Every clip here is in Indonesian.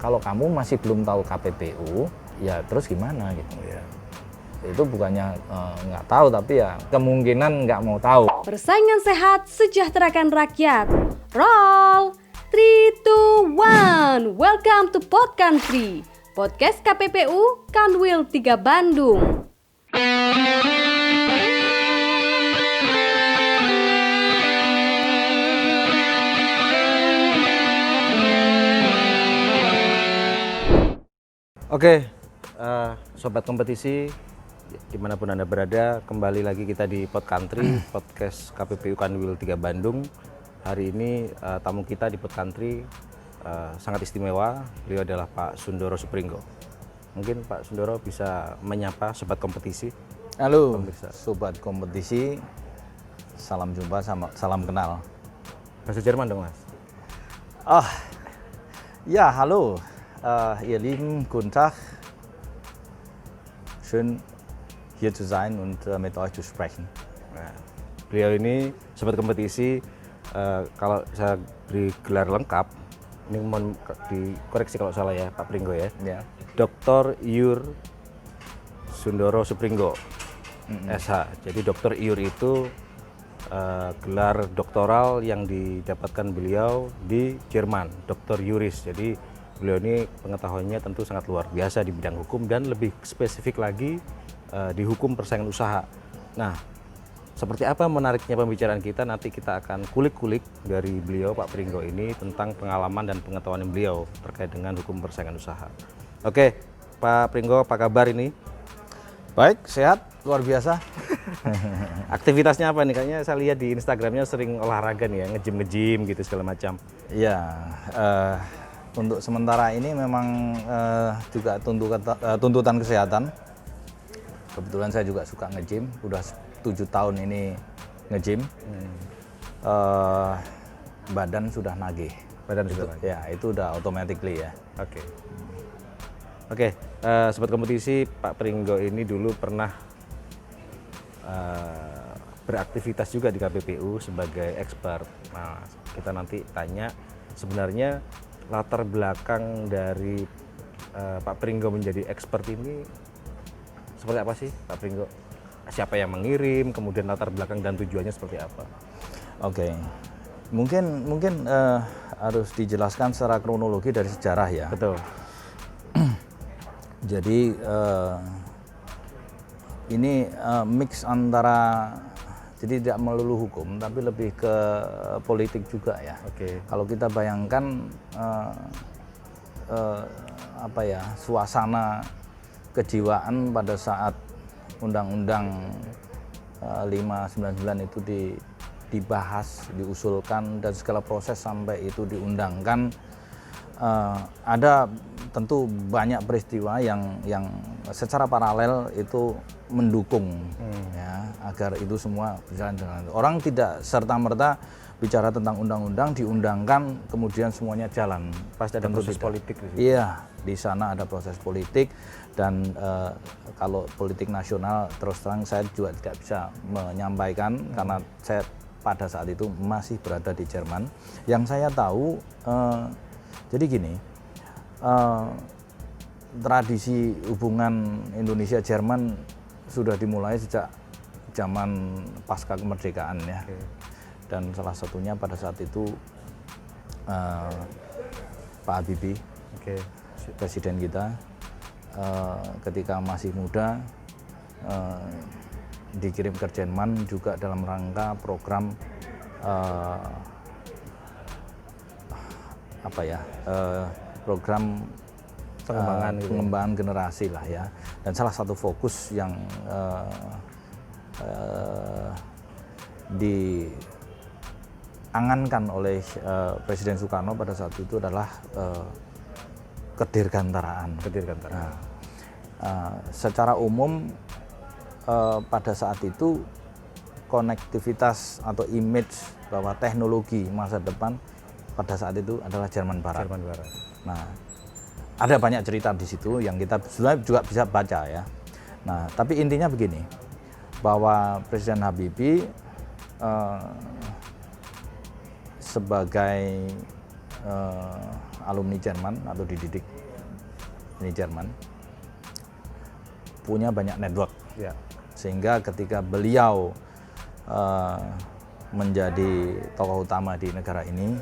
kalau kamu masih belum tahu KPPU, ya terus gimana gitu ya. Itu bukannya nggak tahu, tapi ya kemungkinan nggak mau tahu. Persaingan sehat, sejahterakan rakyat. Roll 3, 2, 1. Welcome to Pod Country, podcast KPPU Kanwil 3 Bandung. Oke, sobat kompetisi, dimanapun Anda berada, kembali lagi kita di Pod Country, podcast KPPU Kanwil 3 Bandung. Hari ini tamu kita di Pod Country sangat istimewa. Beliau adalah Pak Sundoro Supringgo. Mungkin Pak Sundoro bisa menyapa sobat kompetisi. Halo, sobat kompetisi, salam jumpa, salam kenal. Bahasa Jerman dong, Mas. Ja, hallo, ihr lieben, guten Tag. Schön hier zu sein und mit euch zu sprechen. Nah, beliau ini sobat kompetisi, kalau saya beri gelar lengkap, ini mohon dikoreksi kalau salah ya Pak Pringgo ya. Ya. Dr. Iur Sundoro Supringgo, SH. Jadi Dr. Iur itu gelar doktoral yang didapatkan beliau di Jerman, Dr. Juris. Jadi beliau ini pengetahuannya tentu sangat luar biasa di bidang hukum dan lebih spesifik lagi di hukum persaingan usaha. Nah, seperti apa menariknya pembicaraan kita, nanti kita akan kulik-kulik dari beliau Pak Pringgo ini tentang pengalaman dan pengetahuan beliau terkait dengan hukum persaingan usaha. Oke, Pak Pringgo, apa kabar ini? Baik, sehat, luar biasa. Aktivitasnya apa nih? Kayaknya saya lihat di Instagramnya sering olahraga nih ya, nge-gym gitu segala macam. Iya, untuk sementara ini memang juga tuntutan kesehatan. Kebetulan saya juga suka nge-gym, udah 7 tahun ini nge-gym. Badan sudah nagih. Badan sudah nagih. Ya, itu udah automatically ya. Oke, sobat kompetisi, Pak Pringgo ini dulu pernah beraktivitas juga di KPPU sebagai expert. Nah, kita nanti tanya sebenarnya latar belakang dari Pak Pringgo menjadi expert ini seperti apa sih, Pak Pringgo? Siapa yang mengirim, kemudian latar belakang dan tujuannya seperti apa? Oke, mungkin harus dijelaskan secara kronologi dari sejarah ya. Betul. Jadi ini mix antara, jadi tidak melulu hukum tapi lebih ke politik juga ya. Oke. Kalau kita bayangkan suasana kejiwaan pada saat Undang-Undang 599 itu dibahas, diusulkan dan segala proses sampai itu diundangkan, ada tentu banyak peristiwa yang secara paralel itu mendukung ya, agar itu semua berjalan dengan orang tidak serta-merta bicara tentang undang-undang diundangkan kemudian semuanya jalan. Pasti ada proses politik di situ. Iya, di sana ada proses politik dan kalau politik nasional terus terang saya juga tidak bisa menyampaikan karena saya pada saat itu masih berada di Jerman. Yang saya tahu jadi gini, tradisi hubungan Indonesia-Jerman sudah dimulai sejak zaman pasca kemerdekaan ya. Dan salah satunya pada saat itu Pak Habibie, presiden kita, ketika masih muda dikirim ke Jerman juga dalam rangka program program pengembangan generasi lah ya. Dan salah satu fokus yang diangankan oleh Presiden Soekarno pada saat itu adalah kedirgantaraan. Secara umum pada saat itu konektivitas atau image bahwa teknologi masa depan pada saat itu adalah Jerman Barat. Nah, ada banyak cerita di situ yang kita sebenarnya juga bisa baca ya. Nah, tapi intinya begini, bahwa Presiden Habibie sebagai alumni Jerman atau dididik ini Jerman, punya banyak network. Ya. Sehingga ketika beliau menjadi tokoh utama di negara ini,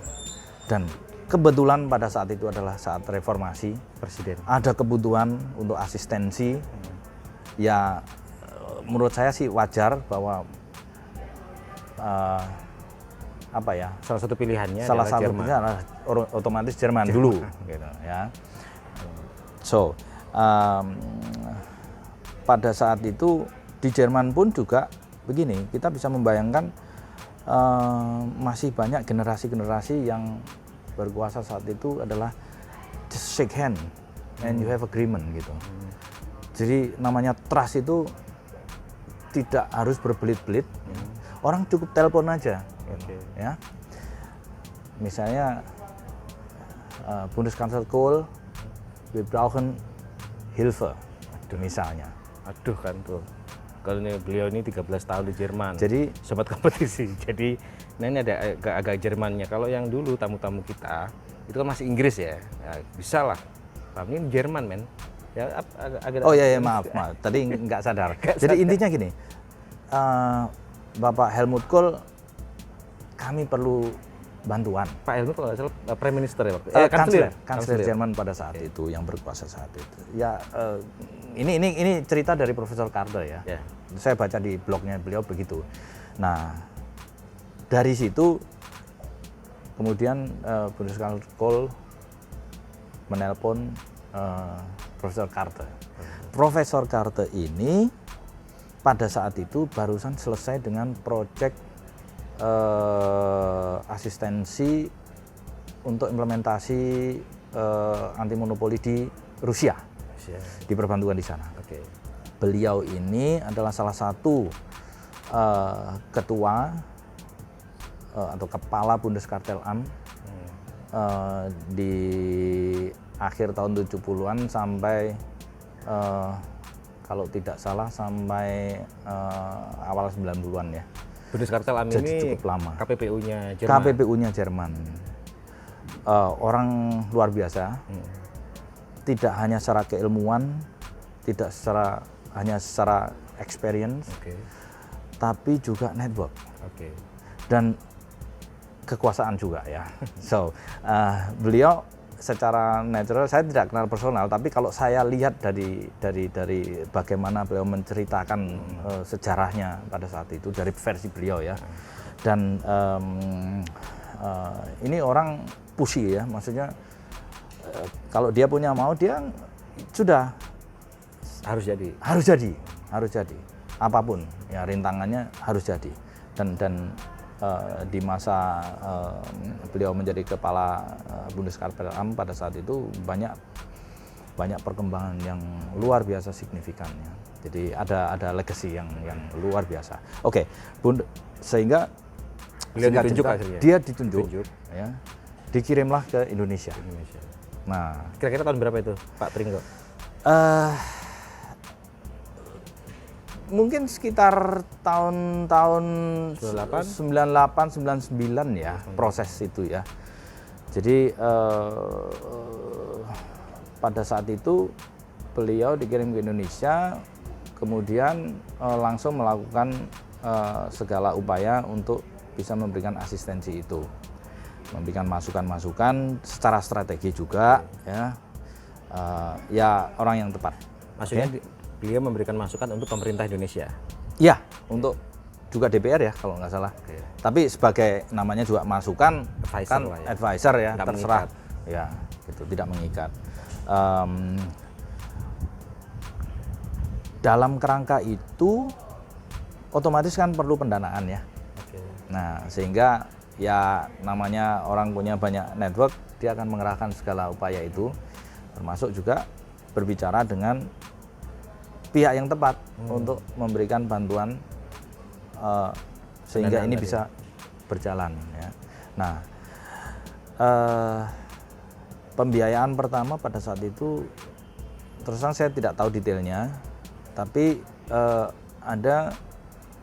dan kebetulan pada saat itu adalah saat reformasi, Presiden. ada kebutuhan untuk asistensi, ya menurut saya sih wajar bahwa Salah satu pilihannya salah adalah Jerman. satunya adalah otomatis Jerman dulu, gitu ya. So pada saat itu di Jerman pun juga begini, kita bisa membayangkan masih banyak generasi-generasi yang berkuasa saat itu adalah just shake hand and you have agreement gitu. Jadi namanya trust itu tidak harus berbelit-belit, orang cukup telepon aja, gitu, ya. Misalnya Bundeskanzler Kohl, wir brauchen Hilfe, misalnya. Aduh kan tuh. Kalau beliau ini 13 tahun di Jerman. Jadi sobat kompetisi. Jadi ini ada agak Jermannya. Kalau yang dulu tamu-tamu kita itu kan masih Inggris ya. Ya bisa lah. Pak ini Jerman men. Ya agak. Oh ya maaf. Tadi nggak sadar. Jadi intinya gini. Bapak Helmut Kohl, kami perlu bantuan. Pak Helmut kalau nggak salah Prime Minister ya waktu. Kansler Jerman pada saat itu yang berkuasa saat itu. Ya ini cerita dari Profesor Carter ya. Ya. Saya baca di blognya beliau begitu. Nah dari situ kemudian Bundeskanzler Kohl menelpon Profesor Carter. Profesor Carter ini pada saat itu barusan selesai dengan proyek asistensi untuk implementasi anti monopoli di Rusia, di perbantuan di sana. Oke. Beliau ini adalah salah satu ketua atau kepala Bundeskartelamt di akhir tahun 70-an sampai kalau tidak salah sampai awal 90-an ya. Bundeskartelamt Jadi ini cukup lama. KPPU-nya Jerman. KPPU-nya Jerman. Orang luar biasa. Tidak hanya secara keilmuan, tidak hanya secara experience, tapi juga network. Dan kekuasaan juga ya. So, beliau secara natural, saya tidak kenal personal, tapi kalau saya lihat dari bagaimana beliau menceritakan sejarahnya pada saat itu dari versi beliau ya, dan ini orang pushy ya, maksudnya kalau dia punya mau dia sudah harus jadi apapun ya rintangannya harus jadi, dan di masa beliau menjadi kepala Bundeskartelamt pada saat itu banyak perkembangan yang luar biasa signifikannya. Jadi ada legacy yang luar biasa. Oke, sehingga beliau ditunjuk akhirnya. Dia ditunjuk. Ya, dikirimlah ke Indonesia. Nah, kira-kira tahun berapa itu, Pak Pringgo? Mungkin sekitar tahun 98, 99 ya proses itu ya. Jadi pada saat itu beliau dikirim ke Indonesia, kemudian langsung melakukan segala upaya untuk bisa memberikan asistensi itu, memberikan masukan-masukan secara strategi juga ya. Ya orang yang tepat. Maksudnya beliau memberikan masukan untuk pemerintah Indonesia. Ya, untuk juga DPR ya kalau nggak salah. Tapi sebagai namanya juga masukan, advisor ya, tidak terserah. mengikat. Ya, gitu, tidak mengikat. Dalam kerangka itu, otomatis kan perlu pendanaan ya. Nah, sehingga ya namanya orang punya banyak network, dia akan mengerahkan segala upaya itu, termasuk juga berbicara dengan pihak yang tepat untuk memberikan bantuan sehingga ini bisa berjalan ya. Nah, pembiayaan pertama pada saat itu terus terang saya tidak tahu detailnya, tapi ada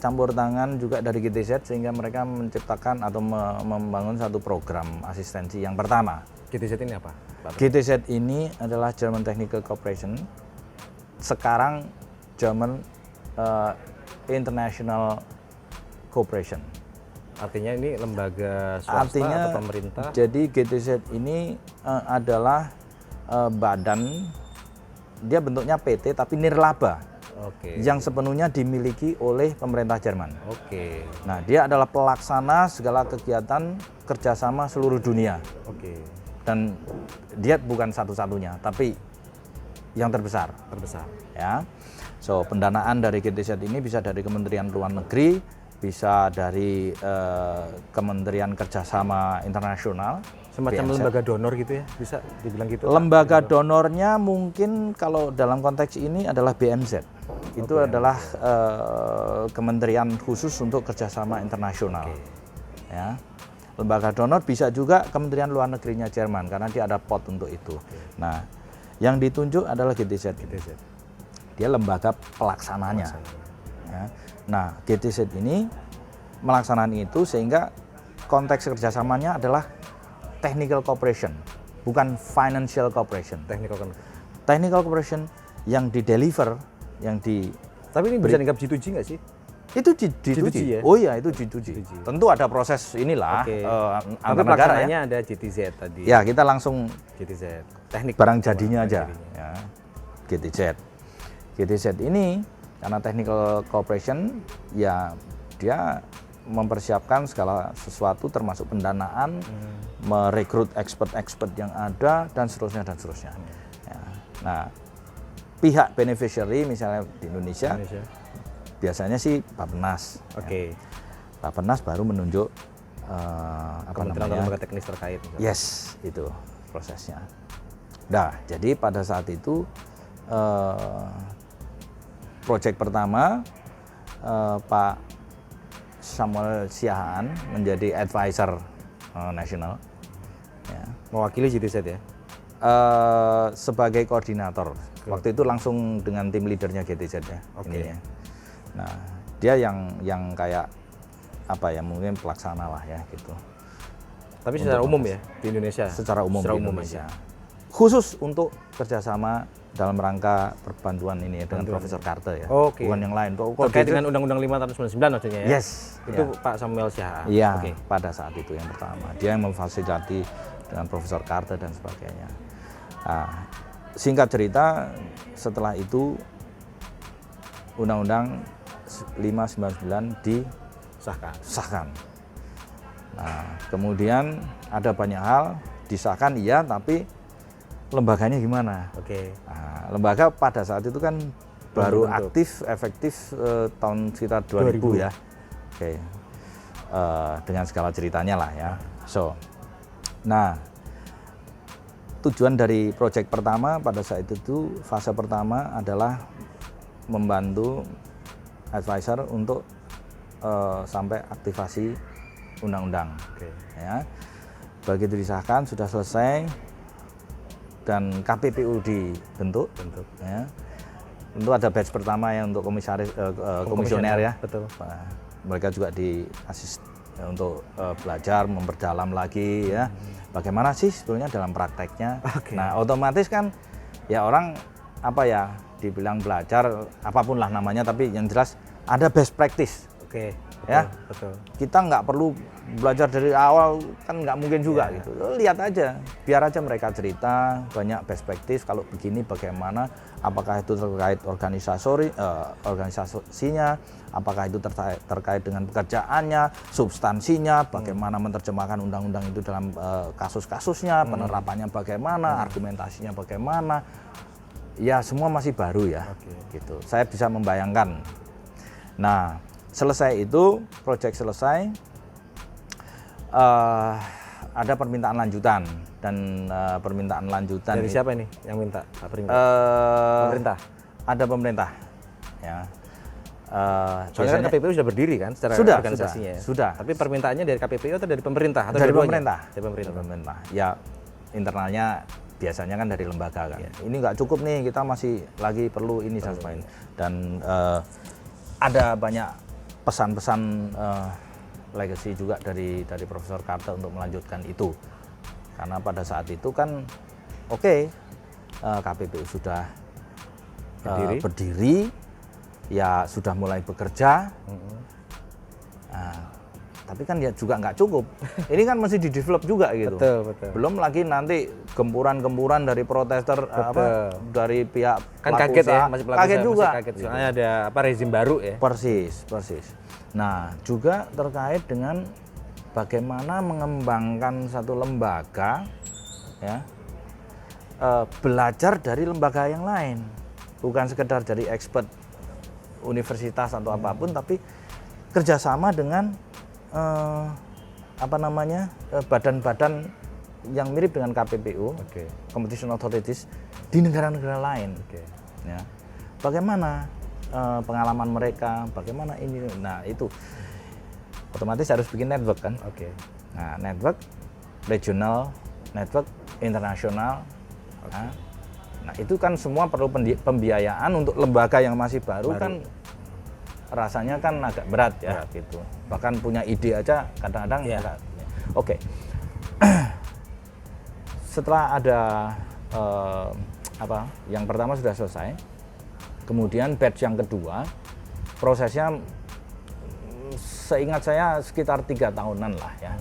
campur tangan juga dari GTZ sehingga mereka menciptakan atau membangun satu program asistensi yang pertama GTZ ini apa, Pak? GTZ ini adalah German Technical Corporation, sekarang German International Corporation. Artinya ini lembaga swasta atau pemerintah? Jadi GTZ ini adalah badan, dia bentuknya PT tapi nirlaba. Oke. Yang sepenuhnya dimiliki oleh pemerintah Jerman. Oke. Nah, dia adalah pelaksana segala kegiatan kerjasama seluruh dunia. Oke. Dan dia bukan satu-satunya, tapi yang terbesar. Terbesar. Ya, so pendanaan dari GTZ ini bisa dari Kementerian Luar Negeri, bisa dari Kementerian Kerjasama Internasional. Semacam BNZ. lembaga donor gitu ya, bisa dibilang gitu? Lembaga donornya mungkin kalau dalam konteks ini adalah BMZ. Itu adalah kementerian khusus untuk kerjasama internasional. Ya, lembaga donor bisa juga Kementerian Luar Negerinya Jerman karena dia ada pot untuk itu. Nah, yang ditunjuk adalah GTZ. Dia lembaga pelaksananya. Ya. Nah, GTZ ini melaksanakan itu sehingga konteks kerjasamanya adalah technical cooperation, bukan financial cooperation. Technical cooperation yang di-deliver, yang di... Tapi ini bisa dianggap G2G nggak sih? Itu G2G. ya? Oh iya, itu G2G. Tentu ada proses inilah antar negara ya. Ada GTZ tadi. Ya, kita langsung GTZ. Teknik barang jadinya aja. Ya. GTZ. GTZ ini karena technical cooperation ya dia mempersiapkan segala sesuatu termasuk pendanaan, merekrut expert-expert yang ada dan seterusnya dan seterusnya. Ya. Nah, pihak beneficiary misalnya di Indonesia. Biasanya sih Bappenas. Oke. Ya. Bappenas baru menunjuk Kementerian lembaga teknis terkait. Misalnya. Yes, itu prosesnya. Nah, jadi pada saat itu proyek pertama Pak Samuel Siahaan menjadi advisor nasional. Ya. Mewakili GTZ ya? Sebagai koordinator. Waktu itu langsung dengan tim leadernya GTZ ya. Oke. Nah, dia yang kayak apa ya, mungkin pelaksana lah ya gitu. Tapi secara umum ya di Indonesia? Secara umum di Indonesia. Aja. Khusus untuk kerjasama dalam rangka perbantuan ini ya, dengan Profesor Carter ya. Oke. Bukan yang lain. Terkait dengan Undang-Undang 5 tahun 99 maksudnya ya? Yes. Itu ya. Pak Samuel Siahaan? Iya, pada saat itu yang pertama. Dia yang memfasilitasi dengan Profesor Carter dan sebagainya. Nah, singkat cerita, setelah itu Undang-Undang 599 disahkan. Nah, kemudian ada banyak hal disahkan iya, tapi lembaganya gimana? Oke. Nah, lembaga pada saat itu kan baru aktif, efektif tahun sekitar 2000 ya. Oke. Dengan segala ceritanya lah ya. So, nah tujuan dari proyek pertama pada saat itu fase pertama adalah membantu advisor untuk sampai aktivasi undang-undang. Ya. Begitu disahkan sudah selesai dan KPPU dibentuk. Ya. Tentu ada batch pertama yang untuk komisioner ya. Betul. Nah, mereka juga diasist untuk belajar memperdalam lagi ya. Bagaimana sih sebetulnya dalam prakteknya. Nah, otomatis kan ya orang apa ya dibilang belajar apapun lah namanya, tapi yang jelas ada best practice. Oke. Ya, betul. Kita nggak perlu belajar dari awal, kan nggak mungkin juga gitu. Lihat aja, biar aja mereka cerita banyak best practice. Kalau begini bagaimana? Apakah itu terkait organisasinya? Apakah itu terkait dengan pekerjaannya, substansinya? Bagaimana menerjemahkan undang-undang itu dalam kasus-kasusnya? Penerapannya bagaimana? Argumentasinya bagaimana? Ya semua masih baru ya. Gitu. Saya bisa membayangkan. Nah. Selesai itu, proyek selesai, ada permintaan lanjutan dan permintaan lanjutan dari siapa ini yang minta pemerintah? Ada pemerintah, ya. Soalnya kan KPPU sudah berdiri kan secara organisasinya. Sudah. Tapi permintaannya dari KPPU atau dari pemerintah? Atau dari pemerintah. Dari pemerintah. Ya internalnya biasanya kan dari lembaga kan. Ini nggak cukup nih, kita masih lagi perlu ini dan sebagainya. Dan ada banyak pesan-pesan legacy juga dari Profesor Carter untuk melanjutkan itu. Karena pada saat itu kan oke, KPPU sudah berdiri, ya sudah mulai bekerja. Nah, tapi kan ya juga nggak cukup. Ini kan masih di-develop juga gitu. Betul. Belum lagi nanti gempuran-gempuran dari protester dari pihak Kan pelaku kaget ya, usaha. masih pelaku Kaget usaha, juga. masih kaget. Soalnya ada rezim baru ya. Persis. Nah, juga terkait dengan bagaimana mengembangkan satu lembaga, ya, belajar dari lembaga yang lain, bukan sekedar dari expert universitas atau apapun, tapi kerjasama dengan badan-badan yang mirip dengan KPPU, Competition Authorities di negara-negara lain. Ya. Bagaimana pengalaman mereka, bagaimana ini, nah itu otomatis harus bikin network kan. Nah, network regional, network internasional. Nah, itu kan semua perlu pembiayaan untuk lembaga yang masih baru. Kan rasanya kan agak berat ya gitu. Bahkan punya ide aja kadang-kadang Oke. Setelah ada yang pertama sudah selesai, kemudian batch yang kedua prosesnya seingat saya sekitar 3 tahunan lah ya.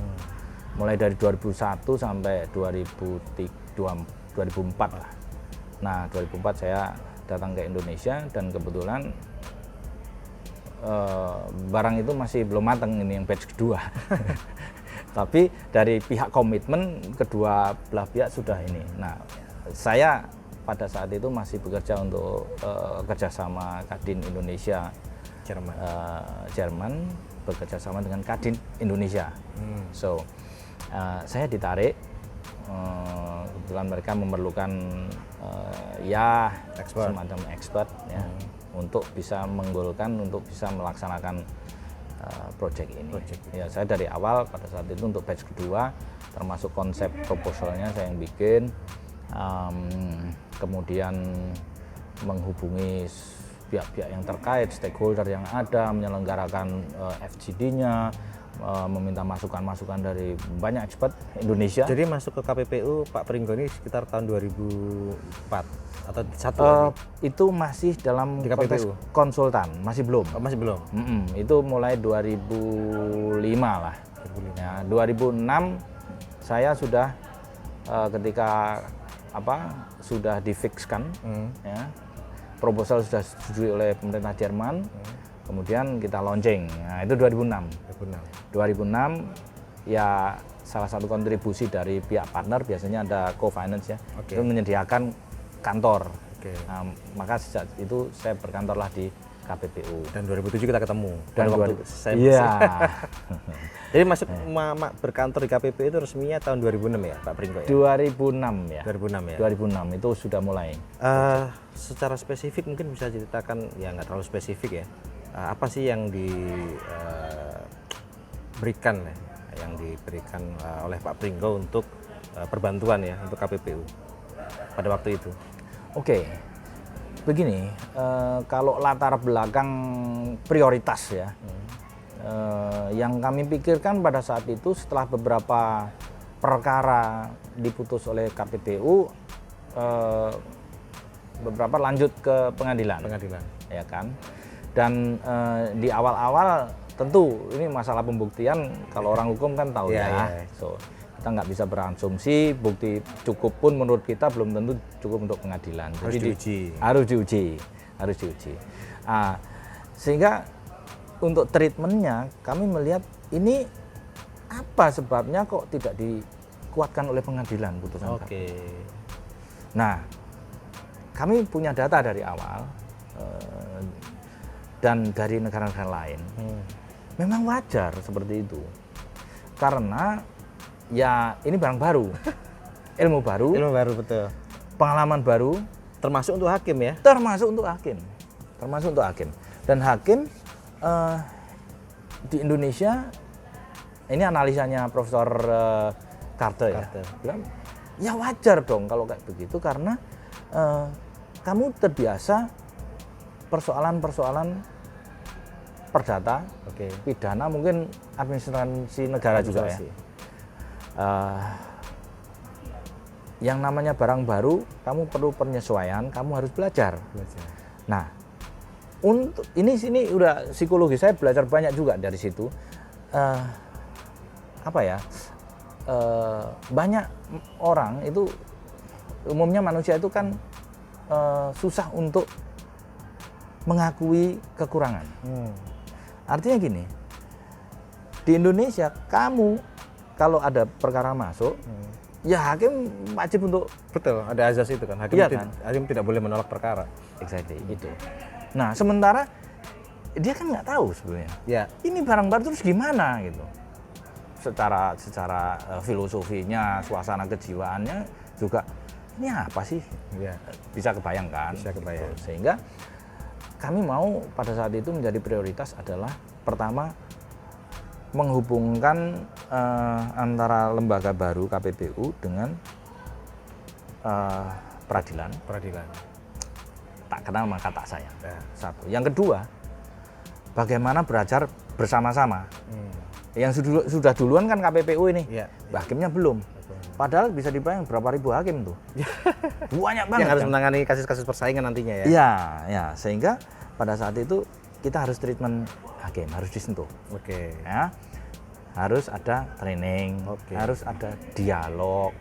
Mulai dari 2001 sampai 2004 lah. Nah, 2004 saya datang ke Indonesia dan kebetulan barang itu masih belum matang, ini yang batch kedua. Tapi dari pihak komitmen kedua belah pihak sudah ini. Nah, saya pada saat itu masih bekerja untuk kerjasama Kadin Indonesia Jerman, bekerja sama dengan Kadin Indonesia. So saya ditarik, kebetulan mereka memerlukan semacam expert ya, untuk bisa menggolkan, untuk bisa melaksanakan project ini. Ya, saya dari awal pada saat itu untuk batch kedua, termasuk konsep proposalnya saya yang bikin, kemudian menghubungi pihak-pihak yang terkait, stakeholder yang ada, menyelenggarakan FGD-nya, meminta masukan-masukan dari banyak expert Indonesia. Jadi masuk ke KPPU Pak Pringgo ini sekitar tahun 2004 atau itu masih dalam konteks konsultan, masih belum. Masih belum. Itu mulai 2005 lah. 2005. Ya, 2006 saya sudah ketika sudah difikskan, ya, proposal sudah disetujui oleh pemerintah Jerman. Kemudian kita launching. Nah, itu 2006. 2006 ya, salah satu kontribusi dari pihak partner biasanya ada co-finance ya. Itu menyediakan kantor. Nah, maka sejak itu saya berkantorlah di KPPU. Dan 2007 kita ketemu. Dan iya. Jadi masuk berkantor di KPPU itu resminya tahun 2006 ya, Pak Pringgo ya? 2006 ya. 2006 ya. 2006 itu sudah mulai. Secara spesifik mungkin bisa ceritakan, ya nggak terlalu spesifik ya. Apa sih yang diberikan oleh Pak Pringgo untuk perbantuan ya untuk KPPU pada waktu itu? Oke, begini, kalau latar belakang prioritas ya, yang kami pikirkan pada saat itu setelah beberapa perkara diputus oleh KPPU, beberapa lanjut ke pengadilan, ya kan? Dan di awal-awal tentu ini masalah pembuktian, kalau orang hukum kan tahu ya. So, kita nggak bisa berasumsi, bukti cukup pun menurut kita belum tentu cukup untuk pengadilan. Harus diuji. Sehingga untuk treatmentnya kami melihat ini apa sebabnya kok tidak dikuatkan oleh pengadilan putusan kami. Nah, kami punya data dari awal dan dari negara-negara lain. Memang wajar seperti itu. Karena ya ini barang baru. Ilmu baru, betul. Pengalaman baru, termasuk untuk hakim ya? Termasuk untuk hakim. Dan hakim di Indonesia, ini analisanya Profesor Karte ya, bilang, ya wajar dong kalau kayak begitu, karena kamu terbiasa persoalan-persoalan perdata, pidana, mungkin administrasi negara juga ya. yang namanya barang baru, kamu perlu penyesuaian, kamu harus belajar. Nah, untuk ini sini udah psikologi, saya belajar banyak juga dari situ. Banyak orang itu umumnya manusia itu kan susah untuk mengakui kekurangan. Artinya gini, di Indonesia kamu kalau ada perkara masuk, ya hakim wajib untuk Betul, ada azas itu kan. Hakim, Iya kan? hakim tidak boleh menolak perkara. exactly itu. Nah, sementara dia kan nggak tahu sebenarnya. Ya. Ini barang baru terus gimana gitu. Secara filosofinya, suasana kejiwaannya juga ini apa sih? Ya. Bisa kebayangkan. Bisa kebayang. Gitu. Sehingga kami mau pada saat itu menjadi prioritas adalah pertama menghubungkan antara lembaga baru KPPU dengan peradilan. Tak kenal maka tak sayang. Ya. Satu. Yang kedua, bagaimana belajar bersama-sama. Yang sudah duluan kan KPPU ini, Ya. hakimnya belum. Padahal bisa dibayang berapa ribu hakim tuh. Banyak banget. Yang harus kan? menangani kasus-kasus persaingan nantinya ya. Iya, ya. Sehingga pada saat itu kita harus treatment hakim, harus disentuh. Oke. Ya. Harus ada training, Oke. harus ada dialog,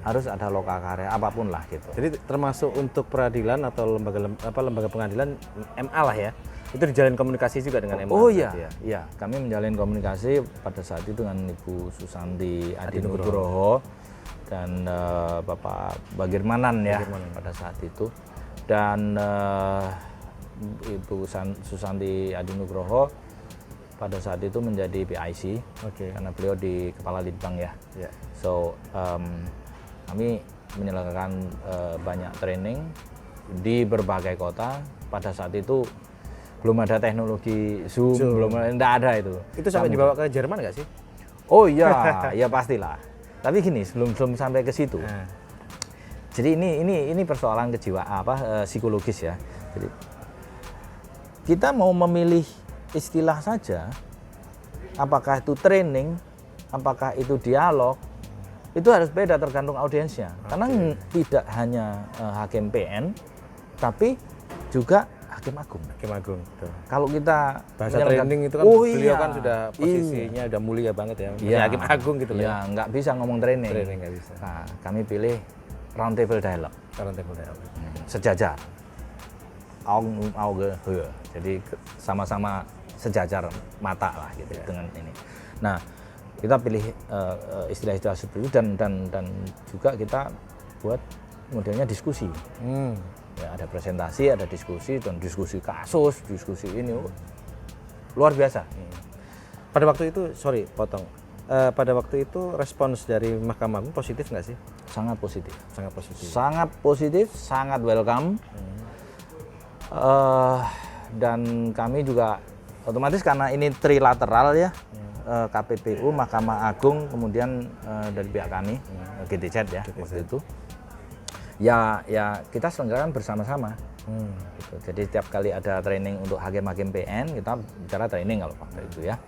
harus ada lokakarya, apapun lah gitu. Jadi termasuk untuk peradilan atau lembaga pengadilan MA lah ya. Itu dijalin komunikasi juga dengan MA. Oh iya, berarti ya? iya. Kami menjalin komunikasi pada saat itu dengan Ibu Susanti Adinugroho dan Bapak Bagirmanan ya pada saat itu. Dan Ibu Susanti Adinugroho pada saat itu menjadi PIC karena beliau di Kepala Litbang ya. So kami menyelenggarakan banyak training di berbagai kota. Pada saat itu belum ada teknologi Zoom. Belum ada itu. Itu sampai dibawa ke Jerman nggak sih? Oh iya, ya pastilah. Tapi gini, sebelum sampai ke situ. Jadi ini persoalan psikologis ya. Jadi kita mau memilih istilah saja, apakah itu training, apakah itu dialog, itu harus beda tergantung audiensnya. Karena tidak hanya hakim PN, tapi juga hakim agung. Hakim Agung. Betul. Kalau kita Bahasa training itu kan beliau kan sudah posisinya udah mulia banget ya. Iya. Hakim Agung gitu loh. Ya, nggak bisa ngomong training. Training nggak bisa. Nah, kami pilih round table dialogue. Round table dialogue. Sejajar. Auge. Jadi sama-sama sejajar mata lah gitu dengan ini. Nah, kita pilih istilah-istilah seperti itu dan juga kita buat modelnya diskusi. Ya, ada presentasi, ada diskusi dan diskusi kasus, diskusi ini luar biasa. Pada waktu itu, pada waktu itu respons dari Mahkamah Agung positif nggak sih? Sangat positif. Sangat positif. Sangat welcome. Dan kami juga otomatis karena ini trilateral ya, KPPU, Mahkamah Agung, kemudian dari pihak kami, GTZ ya waktu itu. Ya kita selenggarakan bersama-sama. Gitu. Jadi setiap kali ada training untuk hakim-hakim PN, kita bicara training kalau waktu itu ya.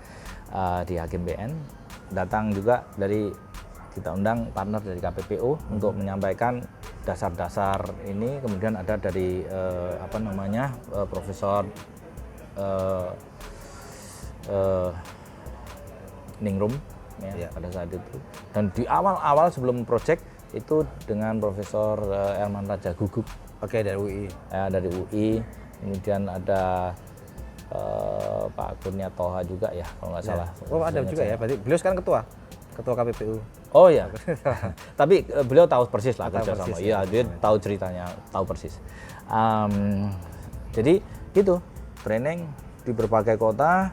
Di hakim PN datang juga kita undang partner dari KPPU untuk menyampaikan dasar-dasar ini, kemudian ada dari Profesor Ningrum ya, pada saat itu. Dan di awal-awal sebelum project itu dengan Profesor Elman Raja Gugup. Oke, dari UI. Ya, dari UI. Kemudian ada Pak Kurnia Toha juga ya, kalau nggak salah. Oh, ada juga ya. Berarti beliau sekarang ketua KPPU. Oh ya. Tapi beliau tahu persis lah Tahu kerja sama. persis, Iya, dia tahu ceritanya, tahu persis. Jadi gitu, training di berbagai kota.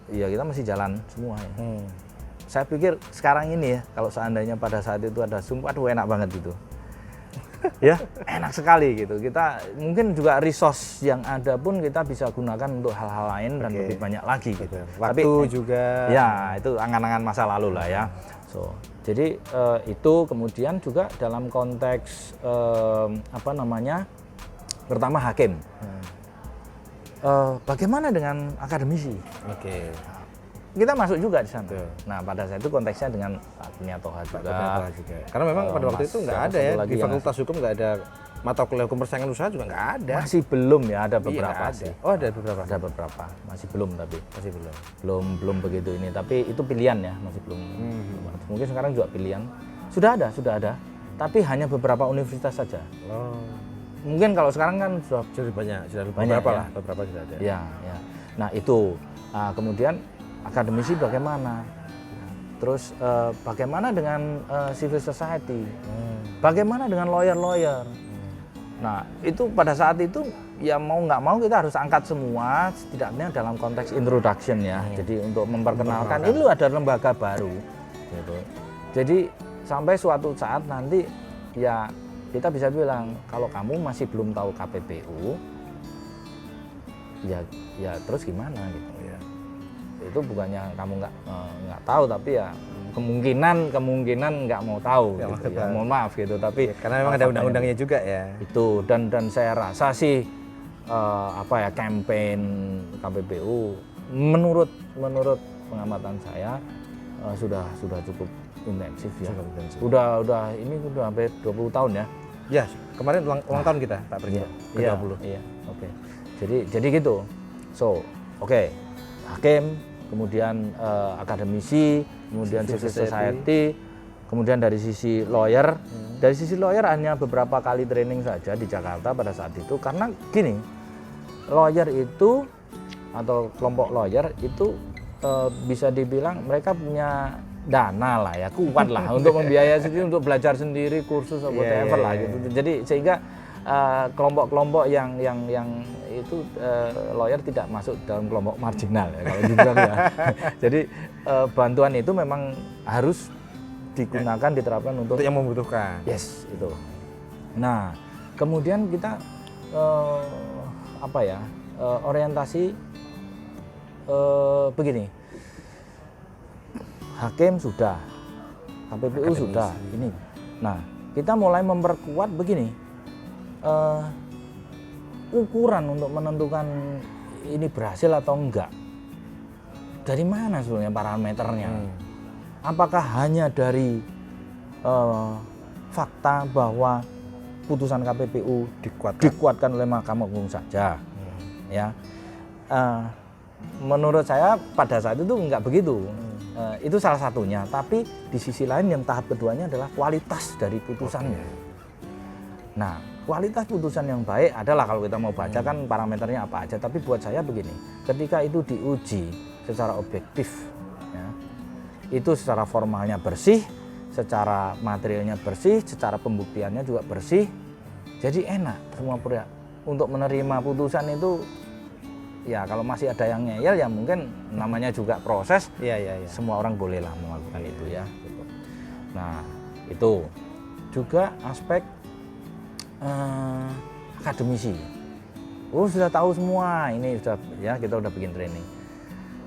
Ya kita masih jalan semua ya. Saya pikir sekarang ini ya, kalau seandainya pada saat itu ada Zoom, aduh enak banget gitu. Ya, enak sekali gitu. Kita mungkin juga resource yang ada pun kita bisa gunakan untuk hal-hal lain dan lebih banyak lagi gitu. Waktu juga. Ya, itu angan-angan masa lalu lah ya. So, jadi itu kemudian juga dalam konteks pertama hakim. Bagaimana dengan akademisi? Oke. kita masuk juga di sana. Betul. Nah pada saat itu konteksnya dengan Pak Kurnia Toha juga. juga. Karena memang pada waktu itu nggak ada ya di Fakultas Hukum nggak ada mata kuliah hukum persaingan usaha juga nggak ada. Masih belum ya, ada Iya, beberapa ada. sih. Oh ada beberapa. Ada beberapa, masih belum tapi Masih belum. belum begitu ini. Tapi itu pilihan ya, masih belum. Mungkin sekarang juga pilihan. Sudah ada. Tapi hanya beberapa universitas saja. Oh. Mungkin kalau sekarang kan sudah Sudah banyak Banyak, beberapa ya. lah, beberapa sudah ada. ya. Nah itu. Kemudian akademisi bagaimana? Terus bagaimana dengan civil society? Bagaimana dengan lawyer-lawyer? Nah itu pada saat itu ya mau nggak mau kita harus angkat semua, setidaknya dalam konteks introduction ya. Jadi untuk memperkenalkan itu ada lembaga baru. Gitu. Jadi sampai suatu saat nanti ya kita bisa bilang kalau kamu masih belum tahu KPPU, ya terus gimana gitu ya. Itu bukannya kamu nggak tahu, tapi ya kemungkinan nggak mau tahu Ya, gitu ya. Mohon maaf gitu, tapi Karena memang ada undang-undangnya juga ya. itu dan saya rasa sih campaign KPPU menurut pengamatan saya sudah cukup intensif ya. Cukup intensif. Udah ini udah hampir 20 tahun ya. Ya, kemarin ulang tahun kita Pak Pringgo. Iya, Ke-20. iya. Oke. Jadi gitu. So, oke. Hakim, kemudian akademisi, kemudian civil society, kemudian dari sisi lawyer. Dari sisi lawyer hanya beberapa kali training saja di Jakarta pada saat itu karena gini, lawyer itu atau kelompok lawyer itu bisa dibilang mereka punya dana lah ya, kuat lah untuk membiayai sendiri, untuk belajar sendiri, kursus atau whatever lah gitu. Jadi sehingga kelompok-kelompok yang itu lawyer tidak masuk dalam kelompok marginal ya kalau dibilang ya. Jadi bantuan itu memang harus digunakan, diterapkan untuk yang membutuhkan. Yes, itu. Nah, kemudian kita orientasi begini. Hakim sudah, KPPU sudah, ini. Nah, kita mulai memperkuat begini. Ukuran untuk menentukan ini berhasil atau enggak. Dari mana sebenarnya parameternya? Apakah hanya dari fakta bahwa putusan KPPU dikuatkan oleh Mahkamah Agung saja? Ya, menurut saya pada saat itu enggak begitu. Itu salah satunya. Tapi di sisi lain yang tahap keduanya adalah kualitas dari putusannya. Nah, kualitas putusan yang baik adalah kalau kita mau baca kan parameternya apa aja. Tapi buat saya begini, ketika itu diuji secara objektif, ya, itu secara formalnya bersih, secara materialnya bersih, secara pembuktiannya juga bersih, jadi enak semua pihak untuk menerima putusan itu. Ya kalau masih ada yang ngeyel ya mungkin namanya juga proses, semua orang bolehlah melakukan itu ya. Nah itu juga aspek akademisi. Sudah tahu semua ini, sudah ya, kita udah bikin training.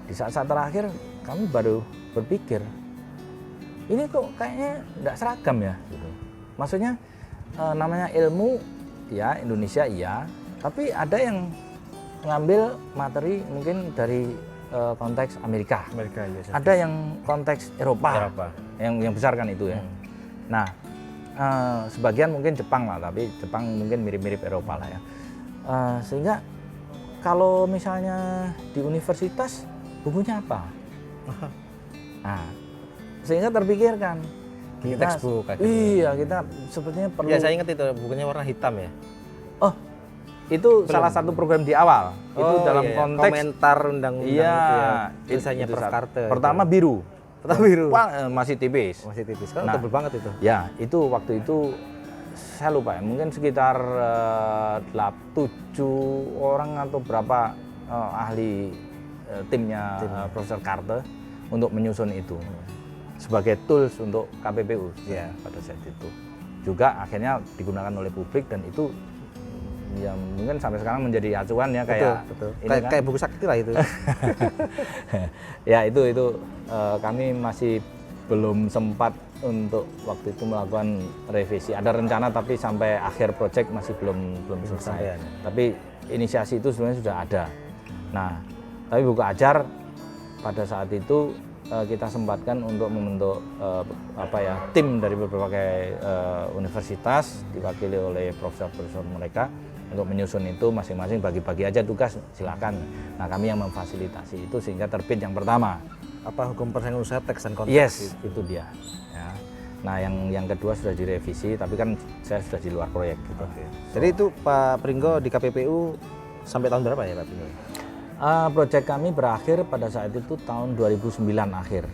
Di saat-saat terakhir kami baru berpikir ini kok kayaknya nggak seragam ya gitu. Maksudnya namanya ilmu ya Indonesia iya, tapi ada yang ngambil materi mungkin dari konteks Amerika ya, ada yang konteks Eropa. Yang besar kan itu ya. Nah sebagian mungkin Jepang lah, tapi Jepang mungkin mirip-mirip Eropa lah ya. Sehingga kalau misalnya di universitas bukunya apa? Nah, sehingga terpikirkan kita textbook. Iya, kita sepertinya perlu. Ya saya ingat itu bukunya warna hitam ya. Oh, itu salah satu program di awal. Itu dalam konteks komentar undang-undang itu ya. Tulisannya itu Prof. Carter. Pertama biru. Masih tipis. Kan tebel banget itu. Ya, itu waktu itu saya lupa ya, mungkin sekitar 7 orang atau berapa ahli timnya Profesor Carter untuk menyusun itu sebagai tools untuk KPPU ya pada saat itu. Juga akhirnya digunakan oleh publik dan itu ya mungkin sampai sekarang menjadi acuan ya, kayak betul. Ini Kayak buku sakti lah itu. Ya itu kami masih belum sempat untuk waktu itu melakukan revisi. Ada rencana tapi sampai akhir project masih belum selesai. Tapi inisiasi itu sebenarnya sudah ada. Nah, tapi buku ajar pada saat itu kita sempatkan untuk membentuk tim dari berbagai universitas diwakili oleh profesor-profesor mereka untuk menyusun itu masing-masing bagi-bagi aja tugas silakan. Nah kami yang memfasilitasi itu sehingga terbit yang pertama. Apa hukum persaingan usaha teks dan konteks? Yes, itu dia. Ya. Nah yang kedua sudah direvisi tapi kan saya sudah di luar proyek. Gitu. Oke. Jadi itu Pak Pringgo di KPPU sampai tahun berapa ya Pak Pringgo? Proyek kami berakhir pada saat itu tahun 2009 akhir.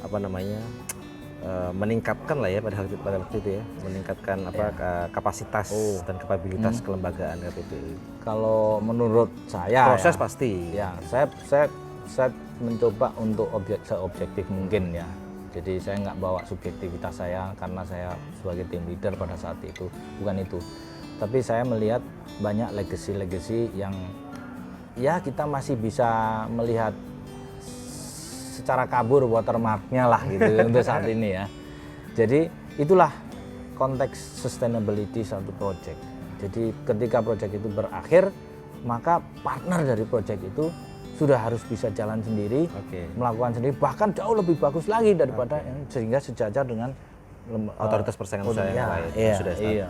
Apa namanya? Meningkatkan lah ya pada waktu itu ya, meningkatkan kapasitas dan kapabilitas kelembagaan KPPU. Kalau menurut saya proses ya, pasti. Ya, saya mencoba untuk seobjektif mungkin ya. Jadi saya nggak bawa subjektivitas saya karena saya sebagai tim leader pada saat itu, bukan itu. Tapi saya melihat banyak legacy yang ya kita masih bisa melihat secara kabur watermarknya lah gitu untuk saat ini ya. Jadi itulah konteks sustainability satu project. Jadi ketika project itu berakhir, maka partner dari project itu sudah harus bisa jalan sendiri, melakukan sendiri, bahkan jauh lebih bagus lagi daripada sehingga sejajar dengan otoritas persaingan usaha yang lain. Iya, Sudah iya.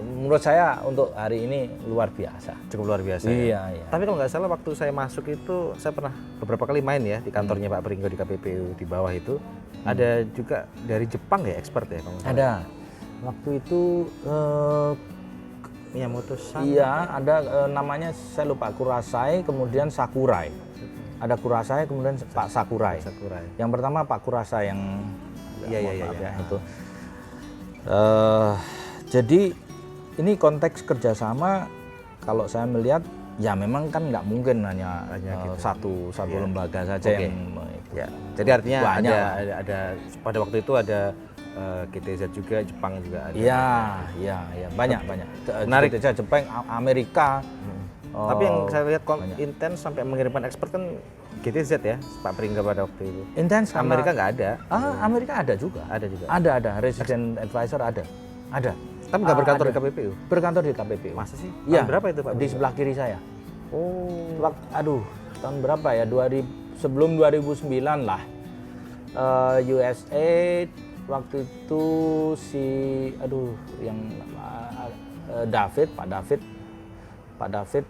Menurut saya untuk hari ini luar biasa. Cukup luar biasa. Iya, ya? iya. Tapi kalau nggak salah waktu saya masuk itu saya pernah beberapa kali main ya di kantornya Pak Pringgo di KPPU di bawah itu. Ada juga dari Jepang ya expert ya kalau nggak salah. Ada. Waktu itu Miyamoto-san. iya, ada namanya saya lupa Kurasai, kemudian Sakurai. Ada Kurasai, kemudian Pak Sakurai. Yang pertama Pak Kurasai yang Iya. Itu. Jadi ini konteks kerjasama kalau saya melihat ya memang kan nggak mungkin hanya gitu. satu lembaga saja yang ya. Jadi artinya ada pada waktu itu ada GTZ juga, Jepang juga ada. Iya, banyak. Menarik. GTZ Jepang, Amerika. Tapi yang saya lihat intens sampai mengirimkan expert kan GTZ ya, Pak Pringgo pada waktu itu. Intens. Amerika nggak ada. Amerika ada juga. Ada. Resident advisor ada. Tapi nggak berkantor di KPPU. Berkantor di KPPU. Masa sih? Iya. Tahun berapa itu Pak? Di sebelah kiri saya. Oh. Tahun berapa ya? Sebelum 2009 lah. USA waktu itu yang Pak David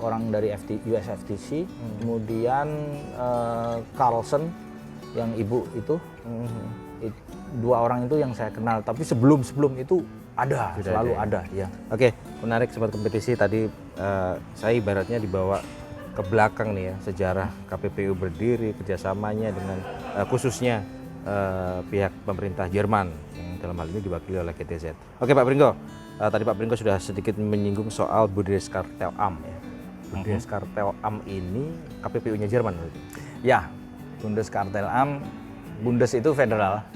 orang dari US FTC, kemudian Carlson yang ibu itu, dua orang itu yang saya kenal. Tapi sebelum itu selalu ada. Ya. Oke, menarik sobat kompetisi. Tadi saya ibaratnya dibawa ke belakang nih ya, sejarah KPPU berdiri, kerjasamanya dengan khususnya pihak pemerintah Jerman yang dalam hal ini diwakili oleh GTZ. Oke Pak Pringgo. Tadi Pak Pringgo sudah sedikit menyinggung soal Bundeskartelamt ya. Bundeskartelamt ini KPPU-nya Jerman berarti? Ya, Bundeskartelamt, Bundes itu federal.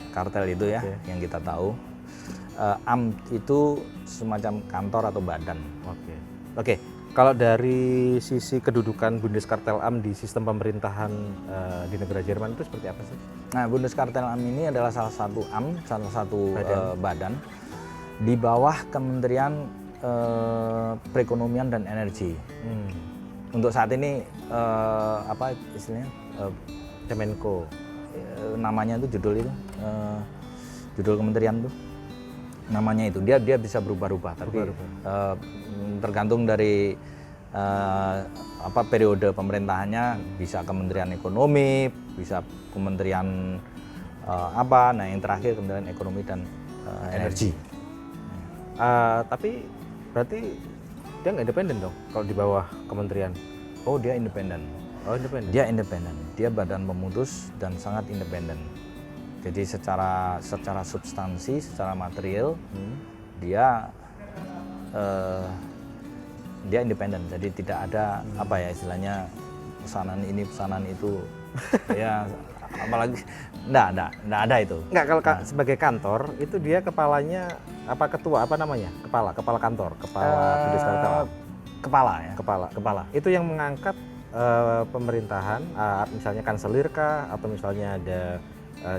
Kartel itu ya, yang kita tahu. Amt itu semacam kantor atau badan. Oke. Kalau dari sisi kedudukan Bundeskartelamt di sistem pemerintahan di negara Jerman itu seperti apa sih? Nah, Bundeskartelamt ini adalah salah satu badan di bawah Kementerian Perekonomian dan Energi. Untuk saat ini apa istilahnya? Kemenko. Namanya itu judul kementerian itu. Namanya itu dia bisa berubah-ubah tapi tergantung dari periode pemerintahannya, bisa Kementerian Ekonomi, bisa Kementerian yang terakhir Kementerian Ekonomi dan Energi. Tapi berarti dia nggak independen dong kalau di bawah kementerian? Oh, dia independen. Dia independen. Dia badan pemutus dan sangat independen. Jadi secara substansi, secara material, dia independen. Jadi tidak ada istilahnya pesanan ini pesanan itu. Ya apalagi enggak ada itu. Enggak, kalau sebagai kantor itu dia kepalanya kepala kantor, Bundeskartelamt. Kepala. Itu yang mengangkat pemerintahan, misalnya kanselir kah, atau misalnya ada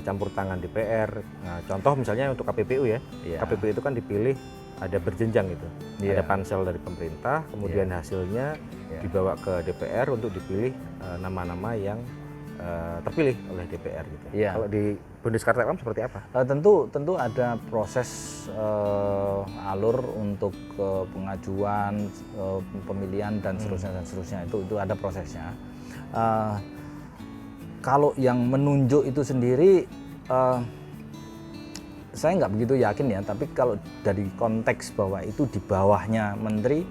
campur tangan DPR. Nah, contoh misalnya untuk KPPU ya. KPPU itu kan dipilih ada berjenjang gitu. Iya. Ada pansel dari pemerintah, kemudian hasilnya dibawa ke DPR untuk dipilih nama-nama yang terpilih oleh DPR gitu. Iya. Kalau di Bundeskartellamt seperti apa? Tentu ada proses alur untuk pengajuan, pemilihan dan seterusnya itu ada prosesnya. Kalau yang menunjuk itu sendiri saya nggak begitu yakin ya, tapi kalau dari konteks bahwa itu di bawahnya menteri,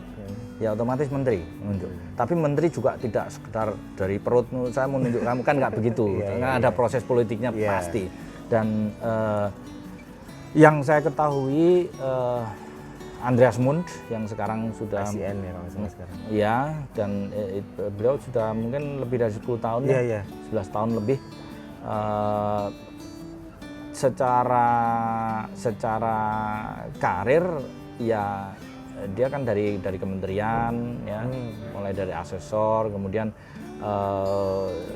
ya otomatis menteri menunjuk. Tapi menteri juga tidak sekedar dari perut, saya mau nunjuk kamu, kan nggak begitu. Karena ada proses politiknya pasti. Dan yang saya ketahui Andreas Mund yang sekarang sudah ASN ya kalau salah sekarang. Ya, dan beliau sudah mungkin lebih dari 10 tahun ya, 11 tahun lebih. Secara karir ya dia kan dari kementerian ya, mulai dari asesor, kemudian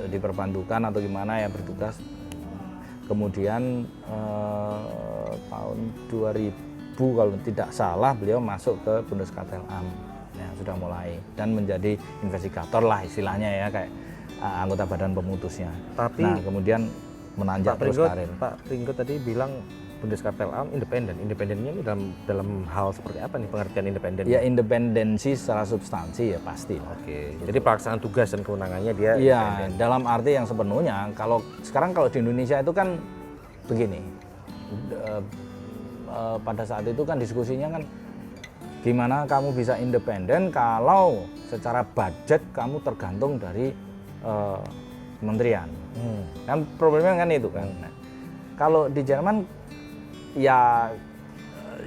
diperbantukan atau gimana ya bertugas, kemudian tahun 2000 kalau tidak salah beliau masuk ke Bundeskartellamt ya, sudah mulai dan menjadi investigator lah istilahnya ya, kayak anggota badan pemutusnya. Tapi nah kemudian menanjak terus karir. Pak Pringgo tadi bilang Bundeskartellamt independen. Independennya ini dalam hal seperti apa nih pengertian independen? Ya independensi secara substansi ya pasti. Oke. Jadi pelaksanaan tugas dan kewenangannya dia Iya, dalam arti yang sepenuhnya. Kalau sekarang kalau di Indonesia itu kan begini. Pada saat itu kan diskusinya kan gimana kamu bisa independen kalau secara budget kamu tergantung dari kementerian. Kan problemnya kan itu kan. Nah, kalau di Jerman ya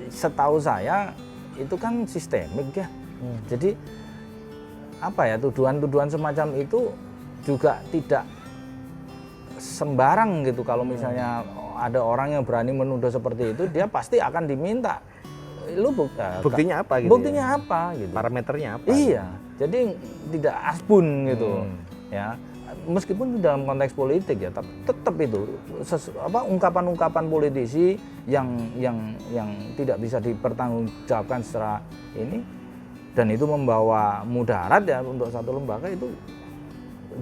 setahu saya itu kan sistemik ya. Jadi apa ya, tuduhan-tuduhan semacam itu juga tidak sembarang gitu. Kalau misalnya ada orang yang berani menuduh seperti itu, dia pasti akan diminta lu buktinya apa gitu. Buktinya apa gitu. Parameternya apa? Iya. Jadi tidak asbun gitu. Ya. Meskipun dalam konteks politik ya, tapi tetap itu ungkapan-ungkapan politisi yang tidak bisa dipertanggungjawabkan secara ini, dan itu membawa mudarat ya untuk satu lembaga, itu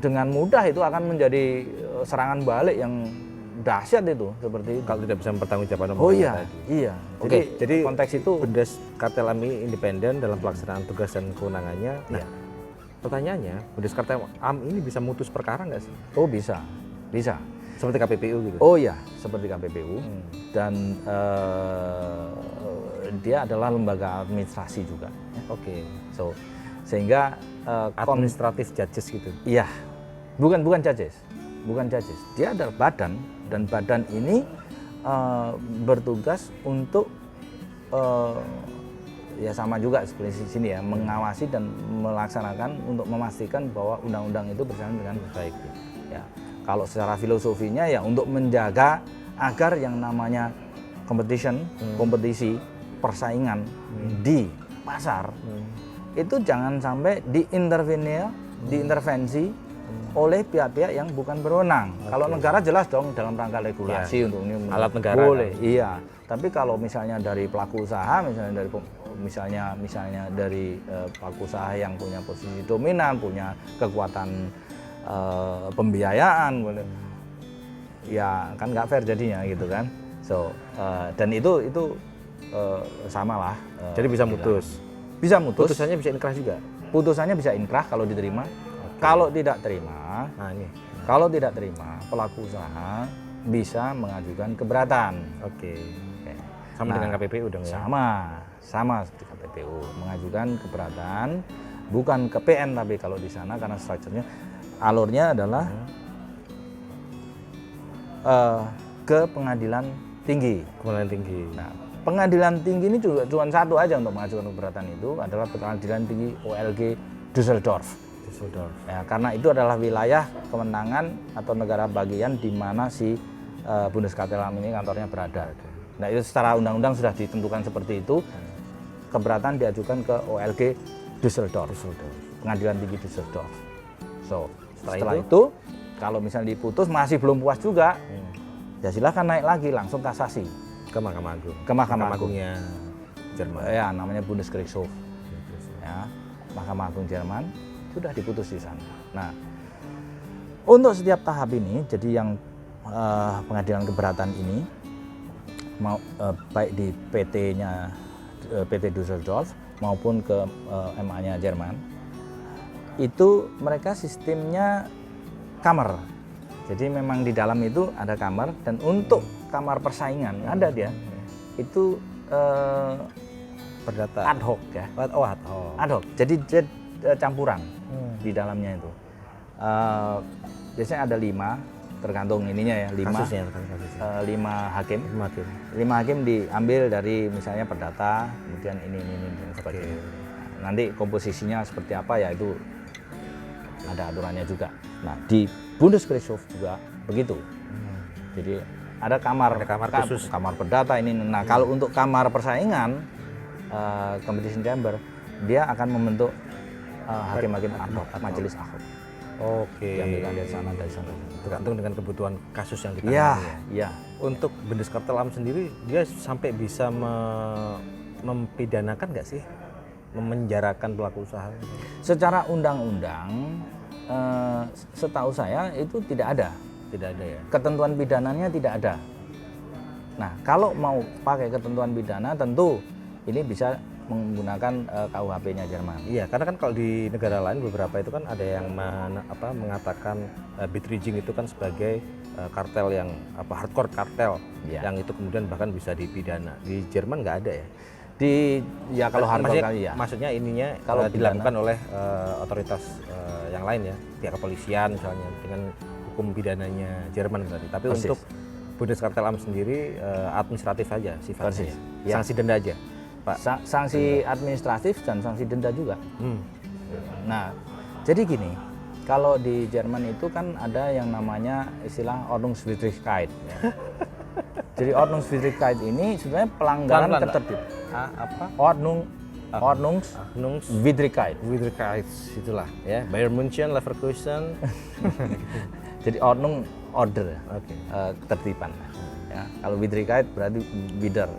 dengan mudah itu akan menjadi serangan balik yang dahsyat itu seperti itu. Kalau tidak bisa mempertanggungjawabkan Oh iya, tadi. iya. Oke, jadi konteks itu Bundeskartellamt ini independen dalam pelaksanaan tugas dan kewenangannya. Nah, iya. Pertanyaannya, Bundeskartellamt ini bisa mutus perkara nggak sih? Oh bisa. Seperti KPPU gitu? Oh ya, seperti KPPU. Dan dia adalah lembaga administrasi juga. Oke. So sehingga Administratif judges gitu? Iya, bukan judges. Dia adalah badan, dan badan ini bertugas untuk ya sama juga seperti sini ya, mengawasi dan melaksanakan untuk memastikan bahwa undang-undang itu berjalan dengan baik. Ya, kalau secara filosofinya ya untuk menjaga agar yang namanya kompetisi, persaingan di pasar itu jangan sampai diintervensi oleh pihak-pihak yang bukan berwenang. Kalau negara jelas dong dalam rangka regulasi untuk ini alat negara boleh. kan? Iya. Tapi kalau misalnya dari pelaku usaha, misalnya dari pelaku usaha yang punya posisi dominan, punya kekuatan pembiayaan, ya kan nggak fair jadinya gitu kan. So dan itu sama lah. Jadi bisa mutus. Bisa mutus. Putusannya bisa inkrah juga. Putusannya bisa inkrah kalau diterima. Kalau tidak terima, kalau tidak terima, pelaku usaha bisa mengajukan keberatan. Oke. Sama dengan KPPU dong ya? Sama seperti KPPU, mengajukan keberatan, bukan ke PN tapi kalau di sana karena strukturnya, alurnya adalah ke pengadilan tinggi. Pengadilan tinggi. Nah, pengadilan tinggi ini juga cuma satu aja untuk mengajukan keberatan, itu adalah pengadilan tinggi OLG Düsseldorf. Ya, karena itu adalah wilayah kewenangan atau negara bagian di mana si Bundeskartellamt ini kantornya berada. Nah, itu secara undang-undang sudah ditentukan seperti itu. Keberatan diajukan ke OLG Düsseldorf. Pengadilan tinggi Düsseldorf. So, setelah itu kalau misalnya diputus masih belum puas juga, ya silahkan naik lagi langsung kasasi ke Mahkamah Agung. ke Mahkamah Agung. Agungnya. Jerman. Ya, namanya Bundesgerichtshof. Ya, Mahkamah Agung Jerman sudah diputus di sana. Nah, untuk setiap tahap ini, jadi yang pengadilan keberatan ini, baik di PT-nya PT Düsseldorf maupun ke MA-nya Jerman, itu mereka sistemnya kamar. Jadi memang di dalam itu ada kamar, dan untuk kamar persaingan ada dia. Itu Perdata. ad hoc ya. Oh, ad hoc. Ad hoc. Jadi dia campuran di dalamnya itu. Biasanya ada 5, tergantung ininya ya, 5. Kasusnya, kasusnya. 5 hakim. 5 hakim. 5 hakim diambil dari misalnya perdata, kemudian ini dan sebagainya. Nanti komposisinya seperti apa ya itu ada aturannya juga. Nah, di Bundesgerichtshof juga begitu. Jadi ada kamar khusus. kamar perdata ini. Nah, kalau untuk kamar persaingan competition chamber, dia akan membentuk hakim-hakim ad hoc, majelis ad hoc. Oke. Diambilkan dari sana. Tergantung dengan kebutuhan kasus yang kita Iya, alami iya. Untuk Bundeskartellamt sendiri, dia sampai bisa mempidanakan nggak sih? Memenjarakan pelaku usaha? Secara undang-undang, setahu saya itu tidak ada. Tidak ada ya? Ketentuan pidananya tidak ada. Nah, kalau mau pakai ketentuan pidana, tentu ini bisa menggunakan KUHP-nya Jerman. Iya, karena kan kalau di negara lain beberapa itu kan ada yang mengatakan beat rigging itu kan sebagai kartel yang hardcore kartel, yang itu kemudian bahkan bisa dipidana. Di Jerman nggak ada ya? Kalau hardcore kali ya. Maksudnya ininya Kalau dilakukan oleh otoritas yang lain ya, pihak kepolisian misalnya dengan hukum pidananya Jerman berarti. Tapi Persis. untuk Bundeskartellamt sendiri administratif aja sifatnya. Persis. Ya. Sanksi denda aja, Pak. Sanksi administratif dan sanksi denda juga. Nah, jadi gini, kalau di Jerman itu kan ada yang namanya istilah Ordnungswidrigkeit. Ya. Jadi Ordnungswidrigkeit ini sebenarnya pelanggaran ketertiban. Apa? Ordnungswidrigkeit. Widrigkeit itulah ya. Bayern München, Leverkusen. Jadi Ordnung order, Oke. ketertiban. Ya, kalau Widrigkeit berarti bider.